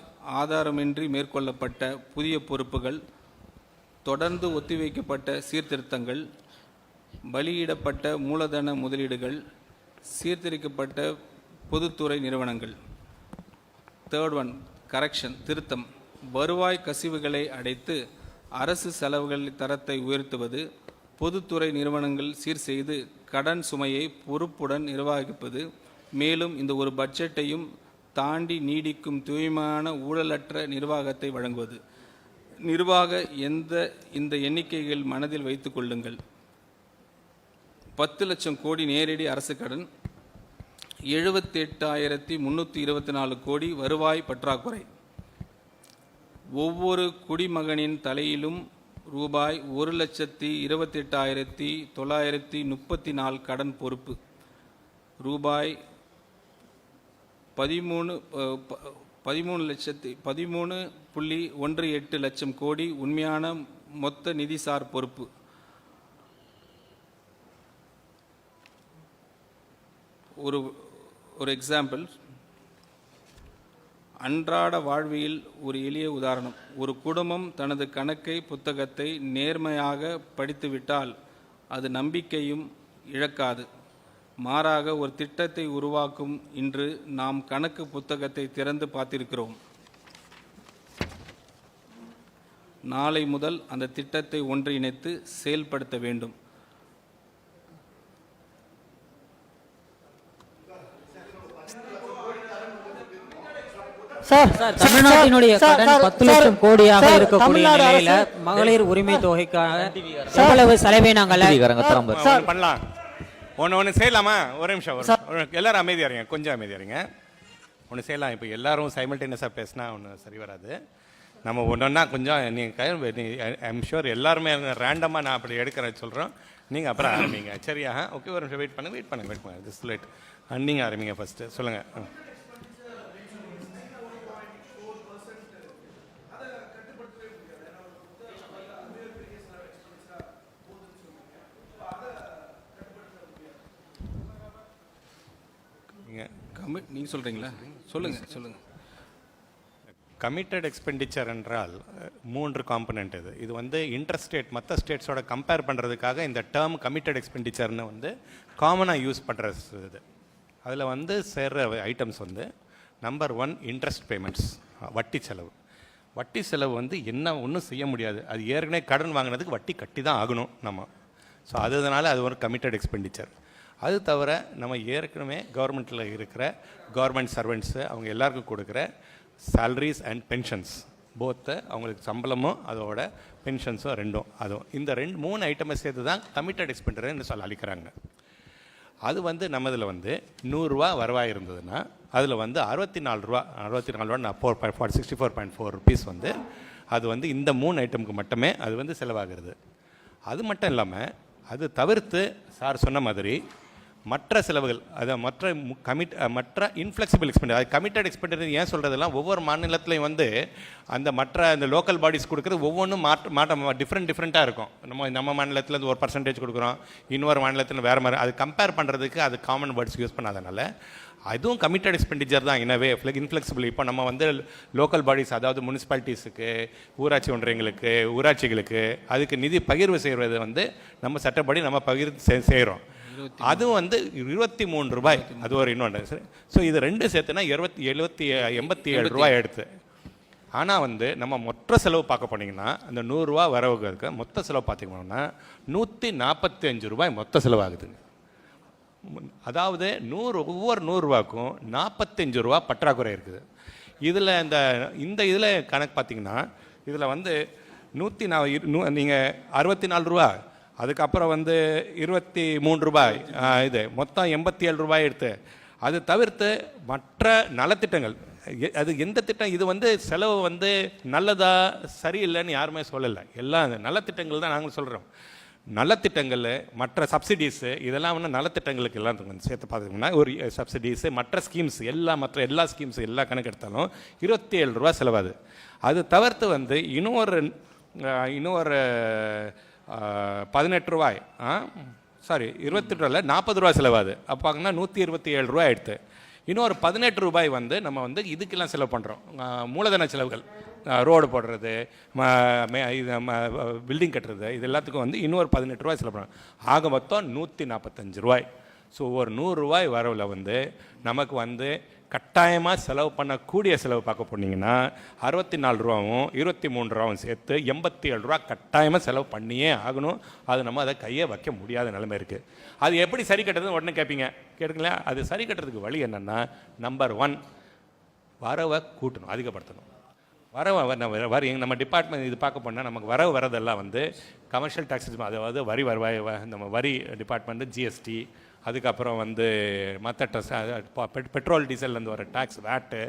ஆதாரமின்றி மேற்கொள்ளப்பட்ட புதிய பொறுப்புகள், தொடர்ந்து ஒத்திவைக்கப்பட்ட சீர்திருத்தங்கள், பலியிடப்பட்ட மூலதன முதலீடுகள், சீர்திருத்தப்பட்ட பொதுத்துறை நிறுவனங்கள். தேர்ட் ஒன், கரெக்ஷன், திருத்தம். வருவாய் கசிவுகளை அடைத்து அரசு செலவுகள் தரத்தை உயர்த்துவது, பொதுத்துறை நிறுவனங்கள் சீர் செய்து கடன் சுமையை பொறுப்புடன் நிர்வகிப்பது. மேலும் இந்த ஒரு பட்ஜெட்டையும் தாண்டி நீடிக்கும் தூய்மையான ஊழலற்ற நிர்வாகத்தை வழங்குவது. இந்த எண்ணிக்கைகள் மனதில் வைத்துக் கொள்ளுங்கள். 10 லட்சம் கோடி நேரடி அரசு கடன், 78,324 கோடி வருவாய் பற்றாக்குறை. ஒவ்வொரு குடிமகனின் தலையிலும் ரூபாய் 1,28,934 கடன் பொறுப்பு. ரூபாய் 13.18 லட்சம் கோடி உண்மையான மொத்த நிதிசார் பொறுப்பு. ஒரு எக்ஸாம்பிள், அன்றாட வாழ்வியல் ஒரு எளிய உதாரணம். ஒரு குடும்பம் தனது கணக்கை புத்தகத்தை நேர்மையாக படித்துவிட்டால் அது நம்பிக்கையும் இழக்காது. மாறாக ஒரு திட்டத்தை உருவாக்கும் இன்று நாம் கணக்கு புத்தகத்தை திறந்து பார்த்திருக்கிறோம். நாளை முதல் அந்த திட்டத்தை ஒன்றிணைத்து செயல்படுத்த வேண்டும். தமிழ்நாட்டினுடைய கடன் 10 லட்சம் கோடியாக இருக்கக்கூடிய நிலையில மகளிர் உரிமை தொகைக்காக எவ்வளவு செலவினங்களை பண்ணலாம்? ஒன்று செய்யலாமா? ஒரு நிமிஷம், எல்லாரும் அமைதியா இருங்க, கொஞ்சம் அமைதியா இருங்க. ஒன்று செய்யலாம். இப்போ எல்லாரும் சைமல்டேனியஸாக பேசினா ஒன்று சரி வராது. நம்ம ஒன்றா கொஞ்சம் ஐம் ஷூர் எல்லாருமே ரேண்டமாக நான் அப்படி எடுக்கிறேன் சொல்கிறோம். நீங்கள் அப்புறம் ஆரம்பிங்க, சரியா? ஓகே, ஒரு நிமிஷம் வெயிட் பண்ணுங்க. This late. நீங்கள் ஆரம்பிங்க ஃபஸ்ட்டு, சொல்லுங்கள். நீங்கள் சொல்கிறீங்களா? சொல்லுங்கள். கமிட்டட் எக்ஸ்பெண்டிச்சர் என்றால் 3 காம்பனண்ட். இது வந்து இன்டர் ஸ்டேட் மற்ற ஸ்டேட்ஸோட கம்பேர் பண்ணுறதுக்காக இந்த டேர்ம் கமிட்டட் எக்ஸ்பெண்டிச்சர்னு வந்து காமனாக யூஸ் பண்ணுறது. இது அதில் வந்து சேர்ற ஐட்டம்ஸ் வந்து நம்பர் 1 இன்ட்ரெஸ்ட் பேமெண்ட்ஸ், வட்டி செலவு. வட்டி செலவு வந்து என்ன ஒன்றும் செய்ய முடியாது, அது ஏற்கனவே கடன் வாங்கினதுக்கு வட்டி கட்டி தான் ஆகணும் நம்ம. ஸோ அதனால அது ஒரு கமிட்டட் எக்ஸ்பெண்டிச்சர். அது தவிர நம்ம ஏற்கனவே கவர்மெண்ட்டில் இருக்கிற கவர்மெண்ட் சர்வெண்ட்ஸு அவங்க எல்லாருக்கும் கொடுக்குற சேலரிஸ் அண்ட் பென்ஷன்ஸ், போத்து அவங்களுக்கு சம்பளமும் அதோட பென்ஷன்ஸும் ரெண்டும், அதுவும் இந்த 3 ஐட்டமை சேர்த்து தான் கமிட்டட் எக்ஸ்பெண்டிச்சர்னு அளிக்கிறாங்க. அது வந்து நம்மதில் வந்து 100 ரூபா வருவாய் இருந்ததுன்னா அதில் வந்து 64 ரூபா நான் 64.4 ருபீஸ் வந்து அது வந்து இந்த 3 ஐட்டமுக்கு மட்டுமே அது வந்து செலவாகிறது. அது மட்டும் இல்லாமல் அது தவிர்த்து சார் சொன்ன மாதிரி மற்ற செலவுகள், அதை மற்ற இன்ஃப்ளெக்சிபிள் எக்ஸ்பெண்டிச்சர், அது கமிட்டட் எக்ஸ்பெண்டிச்சர் ஏன் சொல்கிறதெல்லாம் ஒவ்வொரு மாநிலத்துலையும் வந்து அந்த லோக்கல் பாடிஸ் கொடுக்குறது ஒவ்வொன்றும் டிஃப்ரெண்ட்டாக இருக்கும். நம்ம மாநிலத்தில் ஒரு பர்சன்டேஜ் கொடுக்குறோம், இன்னொரு மாநிலத்தில் வேறு மாதிரி. அது கம்பேர் பண்ணுறதுக்கு அது காமன் வேர்ட்ஸ் யூஸ் பண்ணாதனால அதுவும் கமிட்டட் எக்ஸ்பெண்டிச்சர் தான் இனவே இன்ஃப்ளெக்சிபிள். இப்போ நம்ம வந்து லோக்கல் பாடிஸ், அதாவது முனிசிபாலிட்டிஸுக்கு, ஊராட்சி ஒன்றியங்களுக்கு, ஊராட்சிகளுக்கு அதுக்கு நிதி பகிர்வு செய்கிறது வந்து நம்ம சட்டப்படி நம்ம பகிர்வு செய்கிறோம். அதுவும் வந்து 23 ரூபாய், அது ஒரு இன்னொன்று. ஸோ இது 2 சேர்த்துனா 87 ரூபாய் எடுத்து ஆனால் வந்து நம்ம மொத்த செலவு பார்க்க போனீங்கன்னா அந்த 100 ரூபா வரவுக்கு இருக்க மொத்த செலவு பார்த்தீங்கன்னா 145 ரூபாய் மொத்த செலவாகுதுங்க. அதாவது ஒவ்வொரு 100 ரூபாய்க்கும் 45 ரூபா பற்றாக்குறை இருக்குது. இதில் இந்த இதில் கணக்கு பார்த்தீங்கன்னா இதில் வந்து நீங்கள் 64 ரூபா, அதுக்கப்புறம் வந்து 23 ரூபாய், இது மொத்தம் 87 ரூபாய் எடுத்து, அது தவிர்த்து மற்ற நலத்திட்டங்கள் அது எந்த திட்டம் இது வந்து செலவு வந்து நல்லதா சரியில்லைன்னு யாருமே சொல்லலை. எல்லாம் நலத்திட்டங்கள் தான் நாங்கள் சொல்கிறோம். நலத்திட்டங்கள் மற்ற சப்சிடிஸு இதெல்லாம் வந்து நலத்திட்டங்களுக்கு எல்லாம் சேர்த்து பார்த்தீங்கன்னா ஒரு சப்சிடிஸு மற்ற ஸ்கீம்ஸ் மற்ற எல்லா ஸ்கீம்ஸ் எல்லா கணக்கு எடுத்தாலும் 27 ரூபா செலவாது. அது தவிர்த்து வந்து இன்னொரு 18 ரூபாய் 28 ரூபாயில் 40 ரூபா செலவாது. அப்போ பார்த்தீங்கன்னா 127 ரூபாய் எடுத்து இன்னொரு 18 ரூபாய் வந்து நம்ம வந்து இதுக்கெல்லாம் செலவு பண்ணுறோம். மூலதன செலவுகள், ரோடு போடுறது, பில்டிங் கட்டுறது, இது எல்லாத்துக்கும் வந்து இன்னொரு 18 ரூபாய் செலவு பண்ணுறோம். ஆக மொத்தம் 145 ரூபாய். ஸோ ஒரு 100 ரூபாய் வரவில் வந்து நமக்கு வந்து கட்டாயமாக செலவு பண்ணக்கூடிய செலவு பார்க்க போனீங்கன்னா 64 ரூபாவும் 23 ரூபாவும் சேர்த்து 87 ரூபா கட்டாயமாக செலவு பண்ணியே ஆகணும். அது நம்ம அதை கையை வைக்க முடியாத நிலைமை இருக்குது. அது எப்படி சரி கட்டுறதுன்னு உடனே கேட்பீங்க. கேட்குங்களா? அது சரி கட்டுறதுக்கு வழி என்னென்னா, நம்பர் 1 வரவை கூட்டணும், அதிகப்படுத்தணும். வரி நம்ம டிபார்ட்மெண்ட் இது பார்க்க போனால் நமக்கு வரதெல்லாம் வந்து கமர்ஷியல் டாக்ஸஸ், அதாவது வரி வருவாய், நம்ம வரி டிபார்ட்மெண்ட்டு, ஜிஎஸ்டி, அதுக்கப்புறம் வந்து மற்ற பெட்ரோல் டீசல்லேருந்து வர டேக்ஸ், வேட்டு,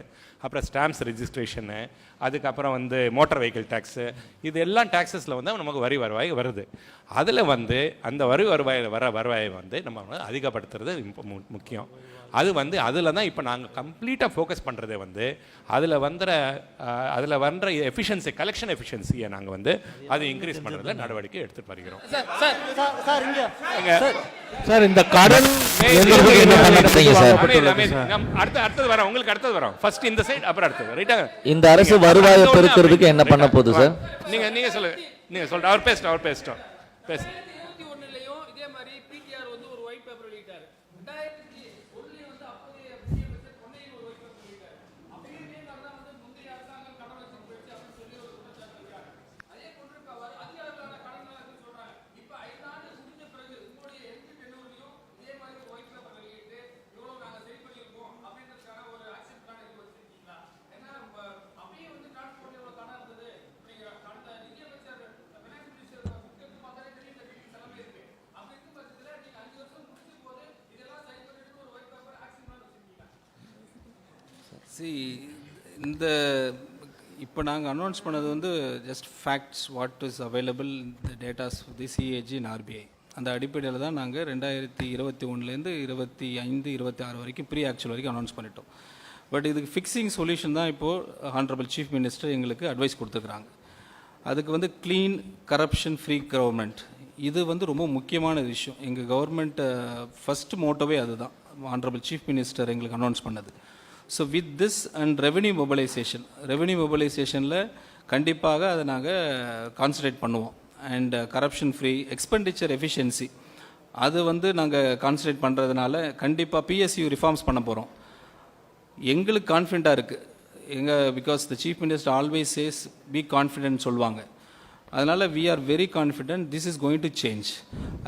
அப்புறம் ஸ்டாம்ப்ஸ் ரெஜிஸ்ட்ரேஷனு, அதுக்கப்புறம் வந்து மோட்டார் வெஹிக்கிள் டேக்ஸு, இது எல்லாம் டேக்ஸஸில் வந்து நமக்கு வரி வருவாய் வருது. அதில் வந்து அந்த வரி வருவாயை வந்து நம்ம அதிகப்படுத்துறது முக்கியம். அது வந்து அதில் தான் இப்போ நாங்கள் கம்ப்ளீட்டாக ஃபோக்கஸ் பண்ணுறதே வந்து அதில் வந்த எஃபிஷியன்சி, கலெக்ஷன் எஃபிஷியன்சியை நாங்கள் வந்து அதை இன்க்ரீஸ் பண்ணுறதுல நடவடிக்கை எடுத்துகிட்டு வருகிறோம். சார் இந்த கடன் அடுத்தது வரோம், உங்களுக்கு அடுத்தது வரோம். ஃபர்ஸ்ட் இந்த சைடு, அப்புறம் அடுத்தது. ரைட்டா? இந்த அரசு வருவாயை பெருக்கிறதுக்கு என்ன பண்ண போகுது சார்? நீங்க சொல்லுங்க. நீங்க சொல்ற அவர் பேசிட்டோம். இந்த இப்போ நாங்கள் அனௌன்ஸ் பண்ணது வந்து just facts, what is available, the datas the CAG and RBI. அந்த அடிப்படையில் தான் நாங்கள் 2021 25, 26 வரைக்கும் ப்ரீ ஆக்சுவல் வரைக்கும் அனௌன்ஸ் பண்ணிட்டோம். பட் இதுக்கு ஃபிக்ஸிங் சொல்யூஷன் தான் இப்போது ஹானரபிள் சீஃப் மினிஸ்டர் எங்களுக்கு அட்வைஸ் கொடுத்துருக்குறாங்க. அதுக்கு வந்து க்ளீன், கரப்ஷன் ஃப்ரீ கவர்மெண்ட், இது வந்து ரொம்ப முக்கியமான விஷயம். எங்கள் கவர்மெண்ட் ஃபஸ்ட்டு மோட்டோவே அதுதான் ஹானரபிள் சீஃப் மினிஸ்டர் எங்களுக்கு அனௌன்ஸ் பண்ணது. So with this and revenue மொபைலைசேஷனில் கண்டிப்பாக அதை நாங்கள் கான்சன்ட்ரேட் பண்ணுவோம். And corruption free, expenditure efficiency, அது வந்து நாங்கள் கான்சன்ட்ரேட் பண்ணுறதுனால கண்டிப்பாக பிஎஸ்யூ ரிஃபார்ம்ஸ் பண்ண போகிறோம். எங்களுக்கு கான்ஃபிடென்ட்டாக இருக்குது because the chief minister always says be confident சொல்லுவாங்க. அதனால் we are very confident this is going to change.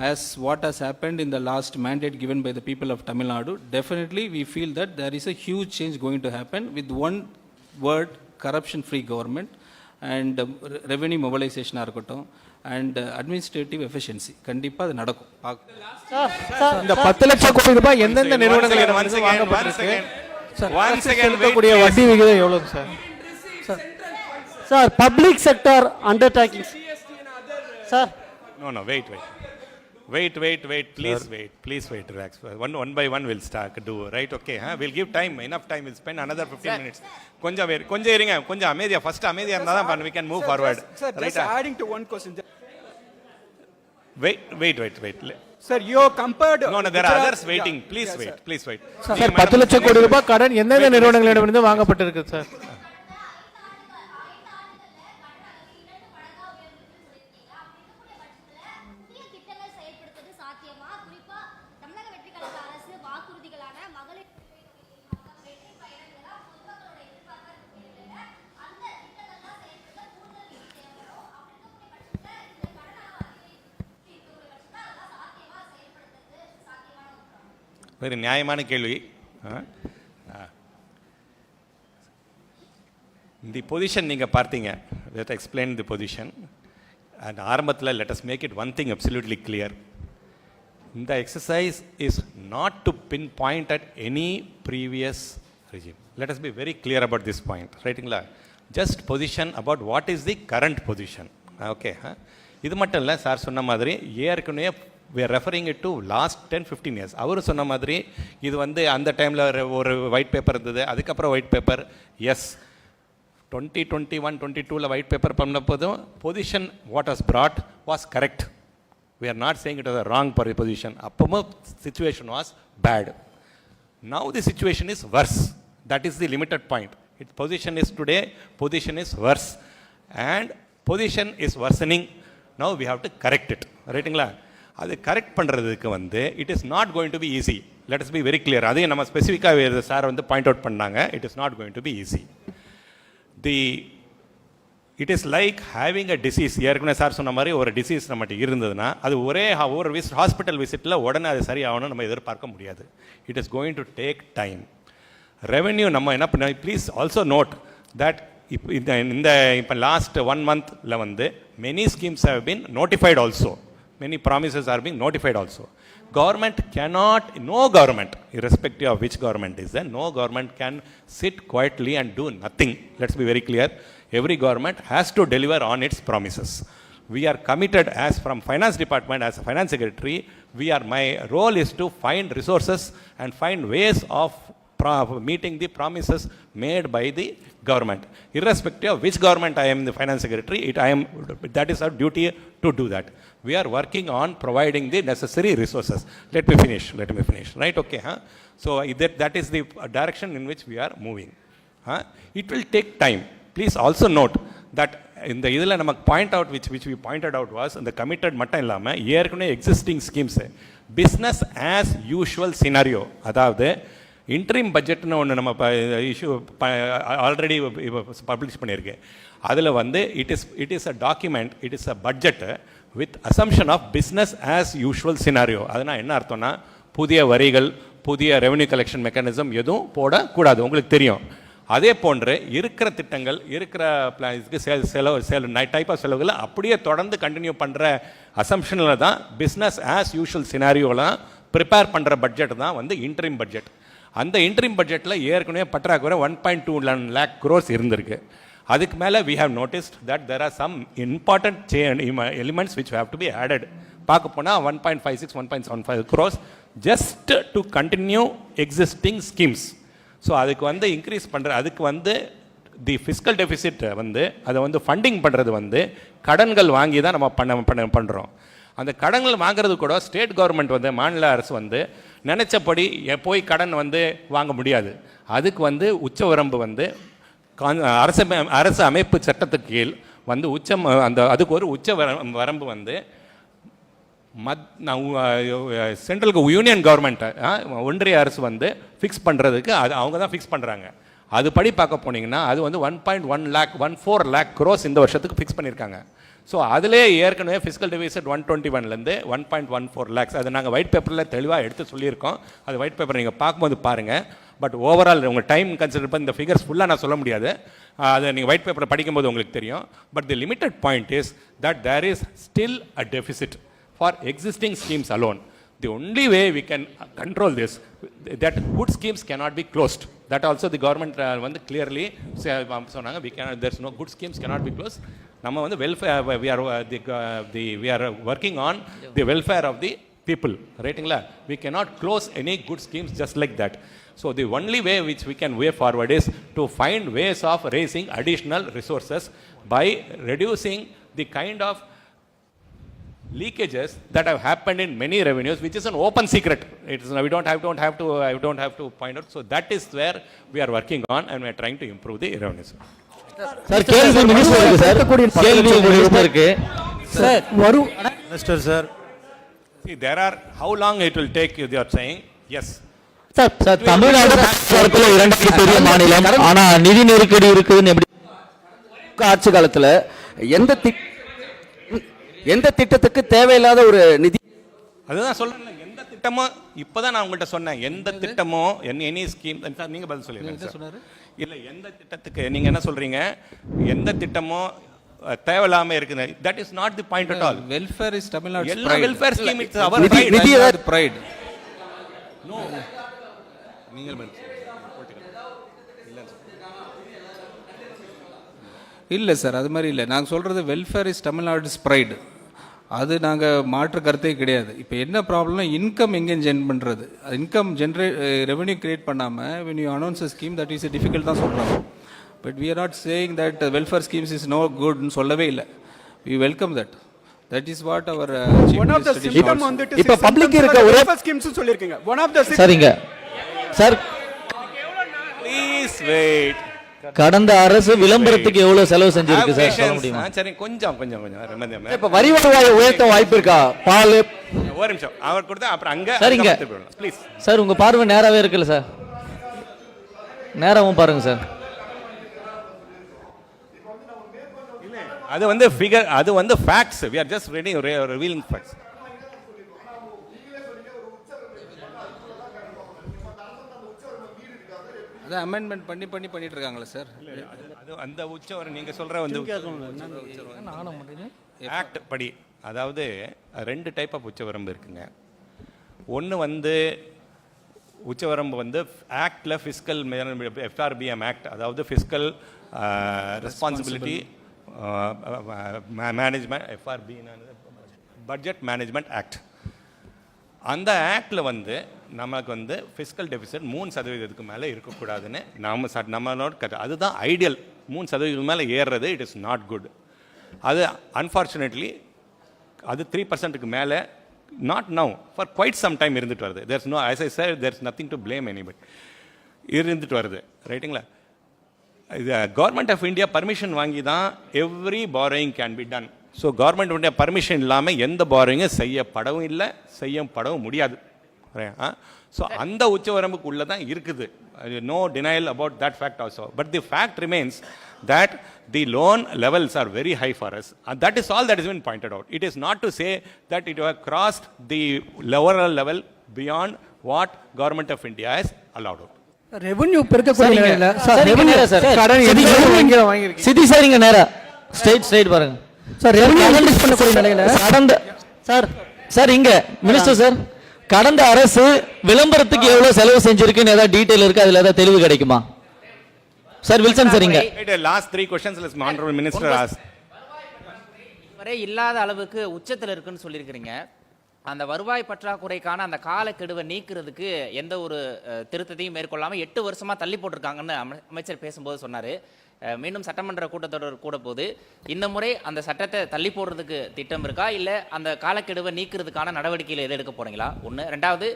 As what has happened in the last mandate given by the people of Tamil Nadu, definitely we feel that there is a huge change going to happen with one word, corruption free government and revenue mobilization இருக்கட்டும் and administrative efficiency. கண்டிப்பாக அது நடக்கும். இந்த 10 லட்சம் கோடி ரூபாய் எந்தெந்த நிறுவனங்கள் வாங்கப்பட்டிருக்கு செலுத்தக்கூடிய வட்டி விகிதம் எவ்வளவு sir? Sir, public sector undertakings. Sir. No, wait. Please wait, relax. One by one we'll start do, right? Okay, we'll give time, enough time, we'll spend another 15 minutes. கொஞ்சம் இருங்க, கொஞ்சம் அமைதியா, first அமைதியா இருந்தா தான் we can move forward. Sir, just adding to one question. Wait. Sir, you compared. No, there are others waiting. Please wait. Sir 10 லட்சம் கோடி ரூபாய் கடன் எந்தெந்த நிறுவனங்களிடமிருந்து வாங்கப்பட்டிருக்கு சார்? வெரி நியாயமான கேள்வி. தி பொசிஷன் நீங்கள் பார்த்தீங்க, let explain the position. And ஆரம்பத்தில் let us make it one thing absolutely clear. இந்த exercise is not to pinpoint at any previous regime. Let us be very clear about this point, ரைட்டுங்களா? Just position about what is the current position. Okay, இது மட்டும் இல்லை, sir சொன்ன மாதிரி ஏற்கனவே we are referring it to last 10-15 years. அவரும் சொன்ன மாதிரி இது வந்து அந்த டைமில் ஒரு ஒயிட் பேப்பர் இருந்தது, அதுக்கப்புறம் white paper. Yes, 2021-22 white paper பண்ண போதும் position what was brought was correct. We are not saying it was a wrong position. அப்பவும் situation was bad. Now the situation is worse. That is the limited point. Its position is today, position is worse. And position is worsening. Now we have to correct it. ரைட்டுங்களா? அது correct பண்ணுறதுக்கு வந்து it is not going to be easy. Let us be very clear. அதையும் நம்ம ஸ்பெசிஃபிக்காக sir வந்து point out பண்ணாங்க. It is not going to be easy. It is like having a disease. ஏற்கனவே சார் சொன்ன மாதிரி ஒரு டிசீஸ் நம்மகிட்ட இருந்ததுன்னா அது ஒரு ஹாஸ்பிட்டல் விசிட்டில் உடனே அது சரியாகணும்னு நம்ம எதிர்பார்க்க முடியாது. It is going to take time. Revenue நம்ம என்ன பண்ண, ப்ளீஸ் ஆல்சோ நோட் தட் இப்போ லாஸ்ட் 1 monthல வந்து many schemes have been notified also. Many promises are being notified also. Government cannot, no government, irrespective of which government is there, no government can sit quietly and do nothing. Let's be very clear. Every government has to deliver on its promises. We are committed as from finance department, as a finance secretary, my role is to find resources and find ways of meeting the promises made by the government. Irrespective of which government I am the finance secretary, that is our duty to do that. We are working on providing the necessary resources. Let me finish. Right? Okay. So that is the direction in which we are moving. It will take time. Please also note that in the இதில் நமக்கு point out which we pointed out was இந்த committed மட்டும் இல்லாமல் ஏற்கனவே existing schemes business as usual scenario, அதாவது interim பட்ஜெட்னு ஒன்று நம்ம இஷ்யூ ஆல்ரெடி பப்ளிஷ் பண்ணியிருக்கு. அதில் வந்து it is a document, it is a budget with assumption of business as usual scenario. அதனால் என்ன அர்த்தம்னா புதிய வரிகள், புதிய ரெவென்யூ கலெக்ஷன் மெக்கானிசம் எதுவும் போடக்கூடாது. உங்களுக்கு தெரியும். அதே போன்று இருக்கிற திட்டங்கள், இருக்கிற இதுக்கு செலவு டைப் ஆஃப் செலவுகளை அப்படியே தொடர்ந்து கண்டினியூ பண்ணுற அசம்ஷனில் தான் பிஸ்னஸ் ஆஸ் யூஷுவல் சினாரியோலாம் ப்ரிப்பேர் பண்ணுற பட்ஜெட் தான் வந்து இன்ட்ரீம் பட்ஜெட். அந்த இன்ட்ரீம் பட்ஜெட்டில் ஏற்கனவே பற்றாக்குறை 1.2 lakh crores இருந்திருக்கு. அதுக்கு மேலே we have noticed that there are some important elements which have to be added. பார்க்க போனால் 1.56, 1.75 crores just to continue existing schemes. So அதுக்கு வந்து இன்க்ரீஸ் பண்ணுற, அதுக்கு வந்து தி ஃபிஸ்கல் டெஃபிசிட் வந்து அதை வந்து ஃபண்டிங் பண்ணுறது வந்து கடன்கள் வாங்கி தான் நம்ம பண்ணுறோம். அந்த கடன்கள் வாங்குறது கூட ஸ்டேட் கவர்மெண்ட் வந்து, மாநில அரசு வந்து நினச்சபடி போய் கடன் வந்து வாங்க முடியாது. அதுக்கு வந்து உச்சவரம்பு வந்து அரசு அமைப்பு சட்டத்துக்கு கீழ் வந்து அதுக்கு ஒரு உச்ச வரம்பு வந்து சென்ட்ரல் யூனியன் கவர்மெண்ட்டை ஒன்றிய அரசு வந்து ஃபிக்ஸ் பண்ணுறதுக்கு அவங்க தான் ஃபிக்ஸ் பண்ணுறாங்க. அதுபடி பார்க்க போனீங்கன்னா அது வந்து 1.14 lakh crores இந்த வருஷத்துக்கு ஃபிக்ஸ் பண்ணியிருக்காங்க. ஸோ அதிலே ஏற்கனவே ஃபிஸ்கல் டெபிசிட் 121லேருந்து 1.14 lakhs, அது நாங்கள் ஒயிட் பேப்பரில் தெளிவாக எடுத்து சொல்லியிருக்கோம். அது ஒயிட் பேப்பர் நீங்கள் பார்க்கும்போது பாருங்கள். பட் ஓவரால் உங்கள் டைம் கன்சிடர் பண்ணி இந்த ஃபிகர்ஸ் ஃபுல்லாக நான் சொல்ல முடியாது. அதை நீங்கள் ஒயிட் பேப்பரை படிக்கும்போது உங்களுக்கு தெரியும். But the limited point is that there is still a deficit for existing schemes alone. The only way we can control this, that good schemes cannot be closed. That also the government வந்து clearly சொன்னாங்க, there's no good schemes cannot be closed. நம்ம வந்து welfare, we are working on the welfare of the people, ரைட்டுங்களா? We cannot close any good schemes just like that. So the only way which we can way forward is to find ways of raising additional resources by reducing the kind of leakages that have happened in many revenues, which is an open secret. It is, I don't have to point out. So that is where we are working on, and we are trying to improve the revenues. Sir கேள்வி மினிஸ்டருக்கு sir, கேள்வி மினிஸ்டருக்கு sir Mr. Sir, see there are, how long it will take, you are saying? Yes. Sir Tamil Nadu பொறுத்தவரை 2வது பெரிய மாநிலம், ஆனா நிதி நெருக்கடி இருக்குதுன்னு எப்படி ஆட்சி காலத்துல எந்த திட்டத்துக்கு தேவையில்லாத ஒரு நிதி, அதுதான் சொல்றேன், எந்த எந்த திட்டமோ இப்போதான் நான் உங்கள்கிட்ட சொன்னேன், எந்த திட்டமோ எனி ஸ்கீம் சார் நீங்கள் பதில் சொல்லிடுங்க சார். இல்லை எந்த திட்டத்துக்கு நீங்கள் என்ன சொல்கிறீங்க, எந்த திட்டமோ தேவையில்லாமல் இருக்குது, that is not the point at all. Welfare is Tamil Nadu எல்லா welfare scheme it's our pride. No நீங்கள் இல்லை சார், அது மாதிரி இல்லை. நாங்கள் சொல்கிறது வெல்ஃபேர் இஸ் தமிழ்நாடு ப்ரைடு. அது நாங்கள் மாற்று கருத்தே கிடையாது. இப்போ என்ன ப்ராப்ளம்னா இன்கம் எங்கே ஜென் பண்ணுறது, இன்கம் ரெவன்யூ கிரியேட் பண்ணாமல் when you announce a scheme that is a difficult தான் சொல்கிறாங்க. But we are not saying that welfare schemes is no good ன்னு சொல்லவே இல்லை. we welcome that. That is what our chief One of the minister symptom did. வந்துட்டு இப்ப public இருக்க ஒரே schemes சொல்லிருக்கீங்க. One of the சரிங்க சார், ப்ளீஸ் வெயிட். கடந்த அரசு விளம்பரத்துக்கு எவ்வளவு செலவு செஞ்சிருக்கு சார் சொல்ல முடியுமா? சரி கொஞ்சம் கொஞ்சம் கொஞ்சம் இப்ப வரி வருவாயை உயர்த்த வாய்ப்பு இருக்கா? பால் ஒரு நிமிஷம் அவர் கொடுத்தா அப்புறம் அங்க சரிங்க ப்ளீஸ் சார், உங்க பார்வை நேராவே இருக்குல்ல சார், நேராவும் பாருங்க சார். அது வந்து ஃபிகர், அது வந்து facts. we are just revealing facts. அதான் அமெண்ட்மெண்ட் பண்ணிட்டு இருக்காங்களே சார். அது அந்த உச்சவரம் நீங்க சொல்ற வந்து ஆக்ட் படி, அதாவது 2 டைப் ஆஃப் உச்சவரம்பு இருக்குங்க. ஒன்று வந்து உச்சவரம்பு வந்து ஆக்டில் ஃபிஸ்கல் FRBM ஆக்ட், அதாவது fiscal responsibility management, FRB budget management act. அந்த ஆக்டில் வந்து நமக்கு வந்து ஃபிஸ்கல் டெபிசிட் 3% மேலே இருக்கக்கூடாதுன்னு நம்மளோட அதுதான் ஐடியல். 3% மேலே ஏறுறது இட் இஸ் நாட் குட். அது அன்ஃபார்ச்சுனேட்லி அது 3%க்கு மேலே not now for quite some time இருந்துட்டு வருது. There's no as I said there's nothing to blame anybody. இருந்துட்டு வருது ரைட்டுங்களா. இது கவர்மெண்ட் ஆஃப் இந்தியா பர்மிஷன் வாங்கி தான் every borrowing can be done. So government permission இல்லாமல் எந்த பாரோயிங்கும் செய்யப்படவும் இல்லை, செய்யப்படவும் முடியாது. ஸோ அந்த உச்சவரம்புக்கு உள்ளே தான் இருக்குது. No denial about that fact also. But the fact remains that the loan levels are very high for us, and that is all that has been pointed out. It is not to say that it has crossed the lower level beyond what government of India has allowed out. Revenue பெருக்கக்கூடிய நிலையில sir revenue கடன் எங்க வாங்கிருக்கீங்க? சிதி சரிங்க, நேரா straight பாருங்க sir. Revenue increase பண்ணக்கூடிய நிலையில கடந்த சார் சார் இங்க மினிஸ்டர் சார், கடந்த அரசு விளம்பரத்துக்கு எவ்வளவு செலவு செஞ்சிருக்குன்னு ஏதாவது டீடைல் இருக்கு, அதுல ஏதாவது தெளிவு கிடைக்குமா சார்? வில்சன் சார் இங்க last 3 questions let's honorable minister ask. வரை இல்லாத அளவுக்கு உச்சத்தில் இருக்குன்னு சொல்லியிருக்கிறீங்க. அந்த வருவாய் பற்றாக்குறைக்கான அந்த காலக்கெடுவை நீக்கிறதுக்கு எந்த ஒரு திருத்தத்தையும் மேற்கொள்ளாமல் 8 வருஷமா தள்ளி போட்டிருக்காங்கன்னு அமைச்சர் பேசும்போது சொன்னார். மீண்டும் சட்டமன்ற கூட்டத்தொடர் கூட போது இந்த முறை அந்த சட்டத்தை தள்ளி போடுறதுக்கு திட்டம் இருக்கா, இல்லை அந்த காலக்கெடுவை நீக்கிறதுக்கான நடவடிக்கையில் எது எடுக்க போறீங்களா? ஒன்று. ரெண்டாவது,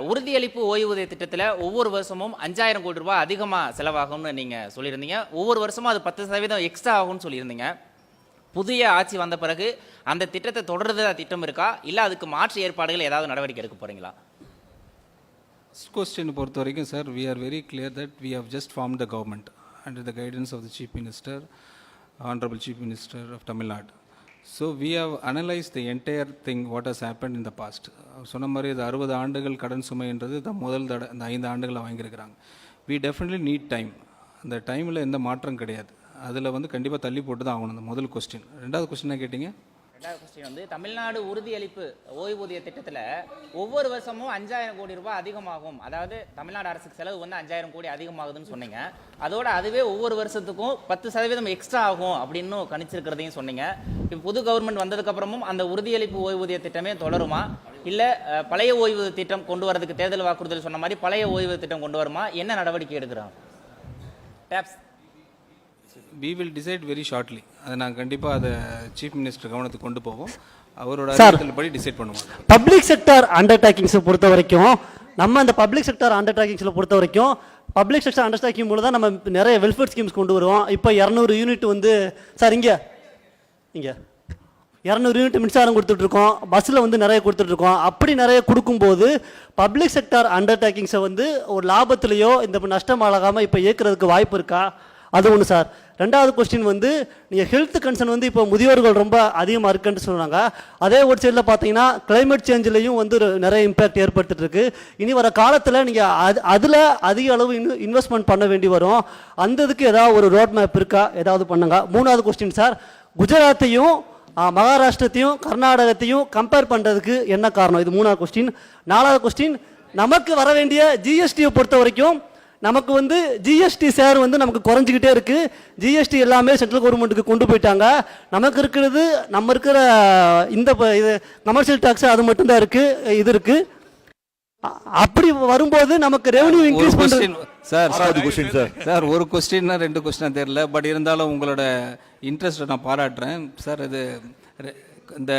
உறுதியளிப்பு ஓய்வூதிய திட்டத்தில் ஒவ்வொரு வருஷமும் 5000 கோடி ரூபாய் அதிகமாக செலவாகும்னு நீங்கள் சொல்லியிருந்தீங்க. ஒவ்வொரு வருஷமும் அது 10% எக்ஸ்ட்ரா ஆகும்னு சொல்லியிருந்தீங்க. புதிய ஆட்சி வந்த பிறகு அந்த திட்டத்தை தொடர்றதா திட்டம் இருக்கா, இல்லை அதுக்கு மாற்று ஏற்பாடுகள் ஏதாவது நடவடிக்கை எடுக்க போறீங்களா? ஃபர்ஸ்ட் கொஸ்டின் பொறுத்த வரைக்கும் sir, we are very clear that we have just formed the government under the guidance of the Chief Minister, Honorable Chief Minister of Tamil Nadu. So we have analyzed the entire thing what has happened in the past. சொன்ன மாதிரி இது 60 ஆண்டுகள் கடன் சுமைன்றது முதல் தடவை இந்த 5 ஆண்டுகளை வாங்கியிருக்கிறாங்க. we definitely need time. அந்த டைமில் எந்த மாற்றம் கிடையாது. அதில் வந்து கண்டிப்பாக தள்ளி போட்டு தான் ஆகணும். அந்த முதல் கொஸ்டின். ரெண்டாவது கொஸ்டின் என்ன கேட்டீங்க? ரெண்டாவது கொஸ்டின் வந்து தமிழ்நாடு உறுதியளிப்பு ஓய்வூதிய திட்டத்தில் ஒவ்வொரு வருஷமும் 5000 கோடி ரூபாய் அதிகமாகும், அதாவது தமிழ்நாடு அரசுக்கு செலவு வந்து 5000 கோடி அதிகமாகுதுன்னு சொன்னீங்க. அதோட அதுவே ஒவ்வொரு வருஷத்துக்கும் 10% எக்ஸ்ட்ரா ஆகும் அப்படின்னு கணிச்சிருக்கிறதையும் சொன்னீங்க. இப்போ புது கவர்மெண்ட் வந்ததுக்கப்புறமும் அந்த உறுதியளிப்பு ஓய்வூதிய திட்டமே தொடருமா, இல்லை பழைய ஓய்வூதிய திட்டம் கொண்டு வரதுக்கு தேர்தல் வாக்குறுதல் சொன்ன மாதிரி பழைய ஓய்வூதிய திட்டம் கொண்டு வருமா, என்ன நடவடிக்கை எடுக்கிறாங்க? Steps we will decide very shortly. அதை நாங்கள் கண்டிப்பாக அதை சீஃப் மினிஸ்டர் கவனத்துக்கு கொண்டு போவோம். அவரோட படி டிசைட் பண்ணுவோம். பப்ளிக் செக்டர் அண்டர்டேக்கிங்ஸை பொறுத்த வரைக்கும் நம்ம அந்த பப்ளிக் செக்டர் அண்டர்டேக்கிங்ஸில் பொறுத்த வரைக்கும் பப்ளிக் செக்டர் அண்டர்டேக்கிங் மூலம் தான் நம்ம நிறைய வெல்ஃபேர் ஸ்கீம்ஸ் கொண்டு வருவோம். இப்போ 200 யூனிட் வந்து சார் இங்கே 200 யூனிட் மின்சாரம் கொடுத்துட்ருக்கோம், பஸ்ஸில் வந்து நிறைய கொடுத்துட்ருக்கோம். அப்படி நிறைய கொடுக்கும்போது பப்ளிக் செக்டர் அண்டர்டேக்கிங்ஸை வந்து ஒரு லாபத்துலேயோ இந்த நஷ்டம் ஆகாமல் இப்போ இயக்கிறதுக்கு வாய்ப்பு இருக்கா? அது ஒன்று சார். ரெண்டாவது கொஸ்டின் வந்து நீங்கள் ஹெல்த் கன்சர்ன் வந்து இப்போ முதியோர்கள் ரொம்ப அதிகமாக இருக்குன்னு சொல்கிறாங்க. அதே ஒரு சைடில் பார்த்தீங்கன்னா கிளைமேட் சேஞ்சிலையும் வந்து நிறைய இம்பேக்ட் ஏற்படுத்திட்டு இருக்கு. இனி வர காலத்தில் நீங்கள் அதில் அதிக அளவு இன்வெஸ்ட்மெண்ட் பண்ண வேண்டி வரும். அந்த இதுக்கு ஏதாவது ஒரு ரோட் மேப் இருக்கா, ஏதாவது பண்ணுங்க. மூணாவது கொஸ்டின் சார், குஜராத்தையும் மகாராஷ்டிரத்தையும் கர்நாடகத்தையும் கம்பேர் பண்ணுறதுக்கு என்ன காரணம்? இது மூணாவது கொஸ்டின். நாலாவது கொஸ்டின், நமக்கு வர வேண்டிய ஜிஎஸ்டியை பொறுத்த வரைக்கும் நமக்கு வந்து ஜிஎஸ்டி ஷேர் வந்து நமக்கு குறைஞ்சிக்கிட்டே இருக்கு. ஜிஎஸ்டி எல்லாமே சென்ட்ரல் கவர்மெண்ட்டுக்கு கொண்டு போயிட்டாங்க. நமக்கு இருக்கிறது நம்ம இருக்கிற இந்த இது கமர்ஷியல் டாக்ஸ் அது மட்டும்தான் இருக்கு, இது இருக்கு. அப்படி வரும்போது நமக்கு ரெவன்யூ இன்க்ரீஸ் பண்றது. சார் ஒரு கொஸ்டின்னா 2 கொஸ்டினா தெரியல, பட் இருந்தாலும் உங்களோட இன்ட்ரெஸ்ட்டை நான் பாராட்டுறேன் சார். இது இந்த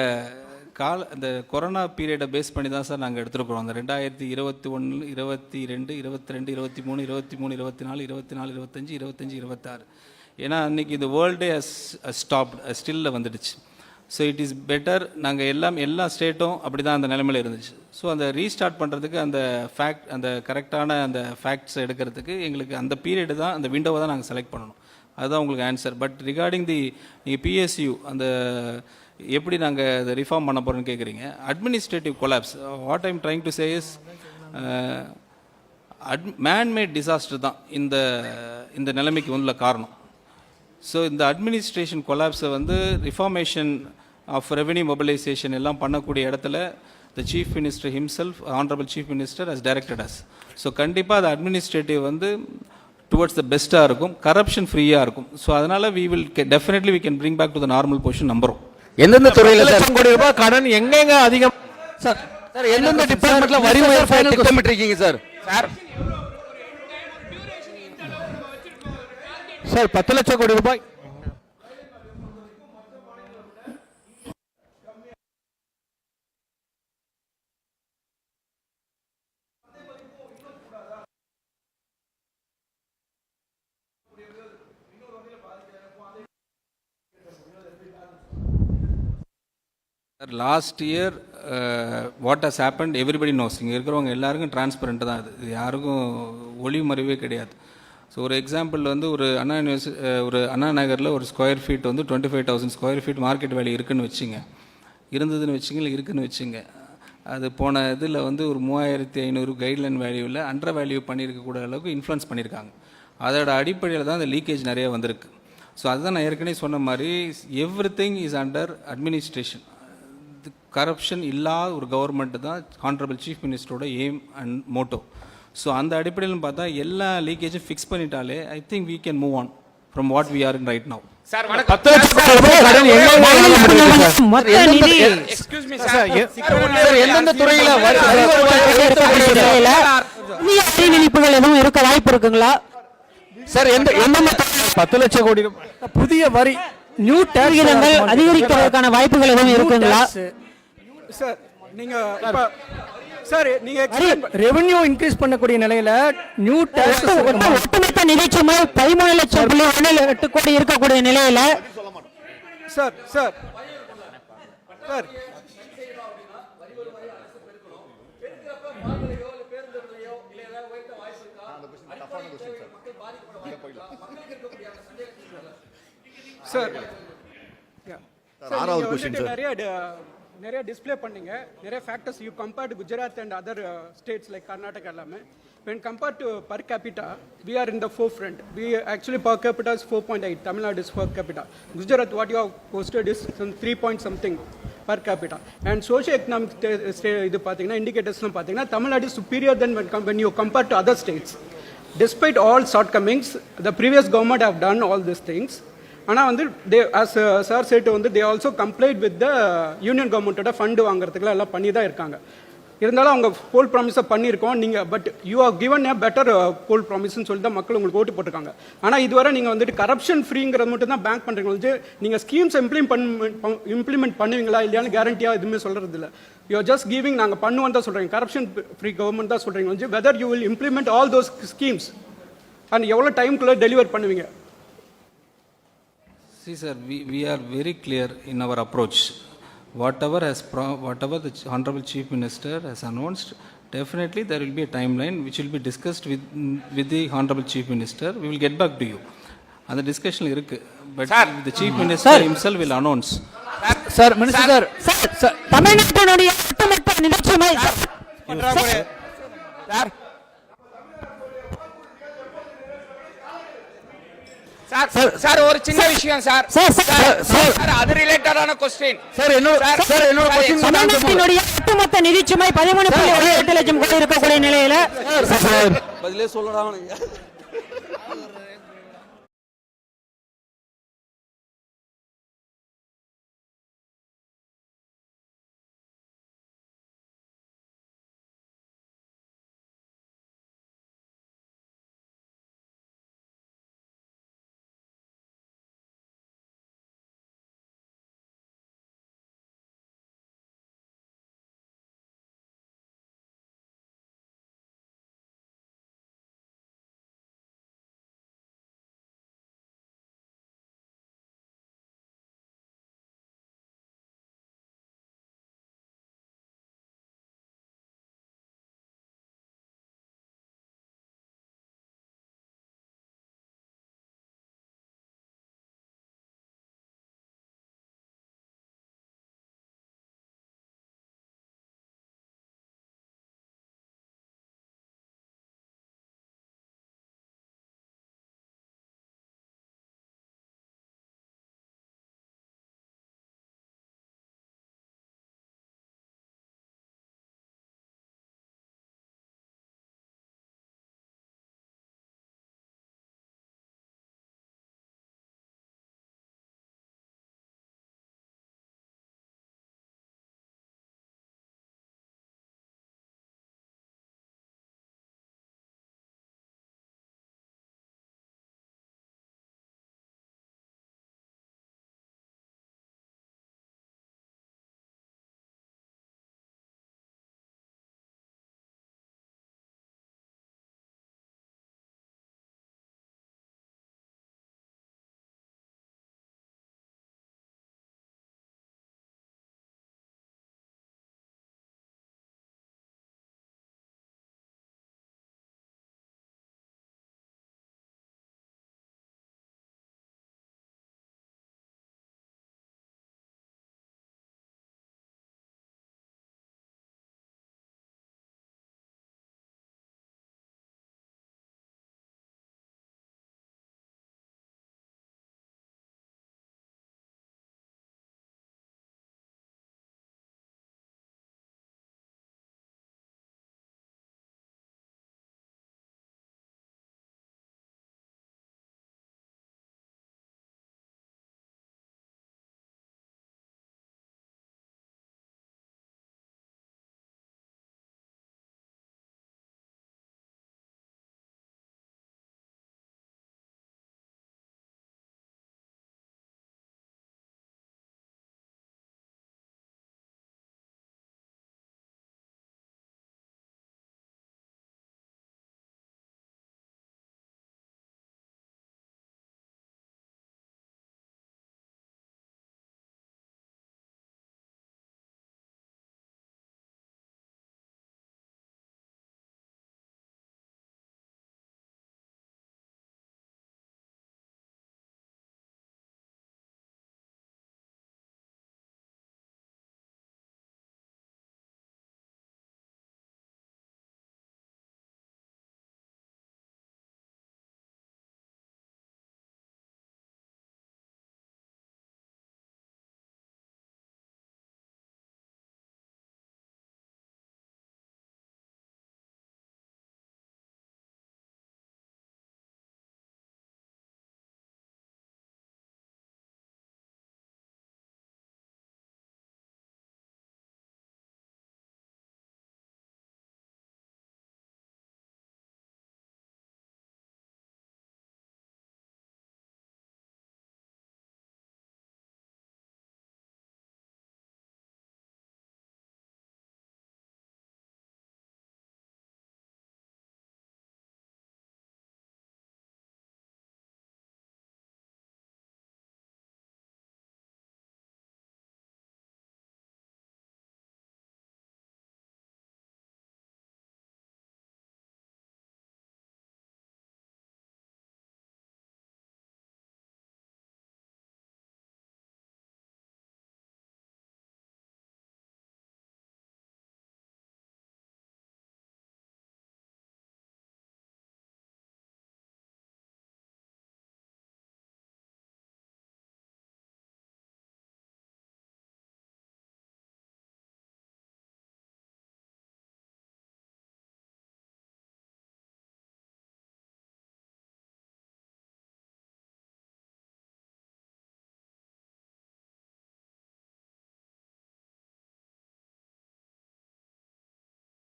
இந்த கொரோனா பீரியடை பேஸ் பண்ணி தான் சார் நாங்கள் எடுத்துருக்குறோம். அந்த 2021, 22, 22, 23, 23, 24, 24, 25, 25, 26. ஏன்னா அன்றைக்கி இந்த வேர்ல்டே ஸ்டில்ல வந்துடுச்சு. So it is better. நாங்கள் எல்லா ஸ்டேட்டும் அப்படி தான் அந்த நிலைமையில் இருந்துச்சு. ஸோ அந்த ரீஸ்டார்ட் பண்ணுறதுக்கு அந்த கரெக்டான அந்த ஃபேக்ட்ஸ் எடுக்கிறதுக்கு எங்களுக்கு அந்த பீரியடு தான், அந்த விண்டோவை தான் நாங்கள் செலக்ட் பண்ணணும். அதுதான் உங்களுக்கு ஆன்சர். பட் ரிகார்டிங் நீங்கள் பிஎஸ்யூ அந்த எப்படி நாங்கள் அதை ரிஃபார்ம் பண்ண போகிறோன்னு கேட்குறீங்க. Administrative collapse, what I'm trying to say is man-made disaster தான் இந்த நிலைமைக்கு உள்ள காரணம். ஸோ இந்த அட்மினிஸ்ட்ரேஷன் கொலாப்ஸை வந்து ரிஃபார்மேஷன் ஆஃப் ரெவென்யூ மொபிலைசேஷன் எல்லாம் பண்ணக்கூடிய இடத்துல the chief minister himself, honourable chief minister has directed us. So கண்டிப்பாக அது அட்மினிஸ்ட்ரேட்டிவ் வந்து டுவர்ட்ஸ் த பெஸ்ட்டாக இருக்கும், கரப்ஷன் ஃப்ரீயாக இருக்கும். ஸோ அதனால் definitely we can bring back to the normal position நம்புறோம். எந்தெந்த துறையில கோடி ரூபாய் கடன் எங்கெங்க அதிகம் சார்? சார் எந்தெந்த டிபார்ட்மெண்ட்ல வரி உயர்வை திட்டமிட்டிருக்கீங்க சார்? சார் 10 லட்சம் கோடி ரூபாய் last year what has happened everybody knows. இங்கே இருக்கிறவங்க எல்லாருக்கும் டிரான்ஸ்பரண்ட் தான். இது யாருக்கும் ஒளிவு மறைவே கிடையாது. ஸோ ஒரு எக்ஸாம்பிள் வந்து ஒரு அண்ணா நகரில் ஒரு ஸ்கொயர் ஃபீட் வந்து 25,000 ஸ்கொயர் ஃபீட் மார்க்கெட் வேல்யூ இருக்குதுன்னு வச்சுங்க. அது போன இதில் வந்து ஒரு 3,500 கைட்லைன் வேல்யூவில் அண்டர் வேல்யூ பண்ணியிருக்கக்கூடிய அளவுக்கு இன்ஃப்ளூன்ஸ் பண்ணியிருக்காங்க. அதோட அடிப்படையில் தான் அந்த லீக்கேஜ் நிறைய வந்திருக்கு. ஸோ அதுதான் நான் ஏற்கனவே சொன்ன மாதிரி everything is under administration. Corruption இல்லாத ஒரு கவர்மெண்ட் தான் ஹானரபிள் சீஃப் மினிஸ்டரோட எய்ம் அண்ட் மோட்டோ. ஸோ அந்த அடிப்படையில் பார்த்தா எல்லா லீக்கேஜும் ஃபிக்ஸ் பண்ணிட்டாலே I think we can move on from what we are in right now. Sir எந்தெந்த துறையில நினைப்புகள் எதுவும் இருக்க வாய்ப்பு இருக்குங்களா சார்? எந்தெந்த 10 லட்சம் கோடி ரூபாய் புதிய வரி நியூ விகிதங்கள் அதிகரிக்கிறதுக்கான வாய்ப்புகள் எதுவும் இருக்குங்களா சார்? நீங்க சார் நீங்க ரெவென்யூ இன்க்ரீஸ் பண்ணக்கூடிய நிலையில நியூ டாக்ஸ் ஒட்டுமொத்த நிதிச்சுமை 13,108 கோடி இருக்கக்கூடிய நிலையில சார் சார் சார் சார் ஆறாவது क्वेश्चन சார். நிறைய டிஸ்ப்ளே பண்ணீங்க, நிறைய factors you compared Gujarat and other states like Karnataka எல்லாமே. when compared to per capita we are in the forefront. We actually per capita is 4.8. Tamil Nadu is per capita. Gujarat what you have posted is some 3 point something per capita. And socio economic இது பாத்தீங்கன்னா இண்டிகேட்டர்ஸ்லாம் பாத்தீங்கன்னா Tamil Nadu is superior than when you compare to other states. Despite all shortcomings, the previous government have done all these things. ஆனால் வந்து தே as sir சேட்டு வந்து they also complaint with the union கவர்மெண்ட்டோட fund வாங்குறதுக்குலாம் எல்லாம் பண்ணி தான் இருக்காங்க. இருந்தாலும் அவங்க போல் ப்ராமிஸை பண்ணியிருக்கோம் நீங்கள். But you are given a better poll ப்ராமிஸ்ன்னு சொல்லி தான் மக்கள் உங்களுக்கு ஓட்டு போட்டிருக்காங்க. ஆனால் இதுவரை நீங்கள் வந்துட்டு கரப்ஷன் ஃப்ரீங்கிறது மட்டும் தான் பேங்க் பண்ணுறீங்க. வந்து நீங்கள் ஸ்கீம்ஸ் இம்ப்ளிமெண்ட் பண்ணுவீங்களா இல்லையான்னு கேரண்டியாக எதுவுமே சொல்கிறது இல்லை. யூ ஆர் ஜஸ்ட் கிவிங் நாங்கள் பண்ணுவோம் தான் சொல்கிறீங்க. கரப்ஷன் ஃப்ரீ கவர்மெண்ட் தான் சொல்கிறீங்க. வந்து whether you will implement all those schemes and எவ்வளோ டைம்குள்ளே டெலிவர் பண்ணுவீங்க? See sir, we are very clear in our approach. Whatever the Honorable Chief Minister has announced, definitely there will be a timeline which will be discussed with the Honorable Chief Minister. We will get back to you. அந்த discussion இருக்கு but the chief minister himself will announce. Sir minister sir தமிழ்நாட்டினுடைய ஒட்டுமொத்த நிதிச்சுமை sir ஒரு சின்ன விஷயம் sir sir அது ரிலேட்டடான question sir என்னோட क्वेश्चन தமிழ்நாட்டினுடைய ஒட்டுமொத்த நிதிச்சுமை 13.8 லட்சம் கோடி இருக்கக்கூடிய நிலையில பதிலே சொல்லலாம்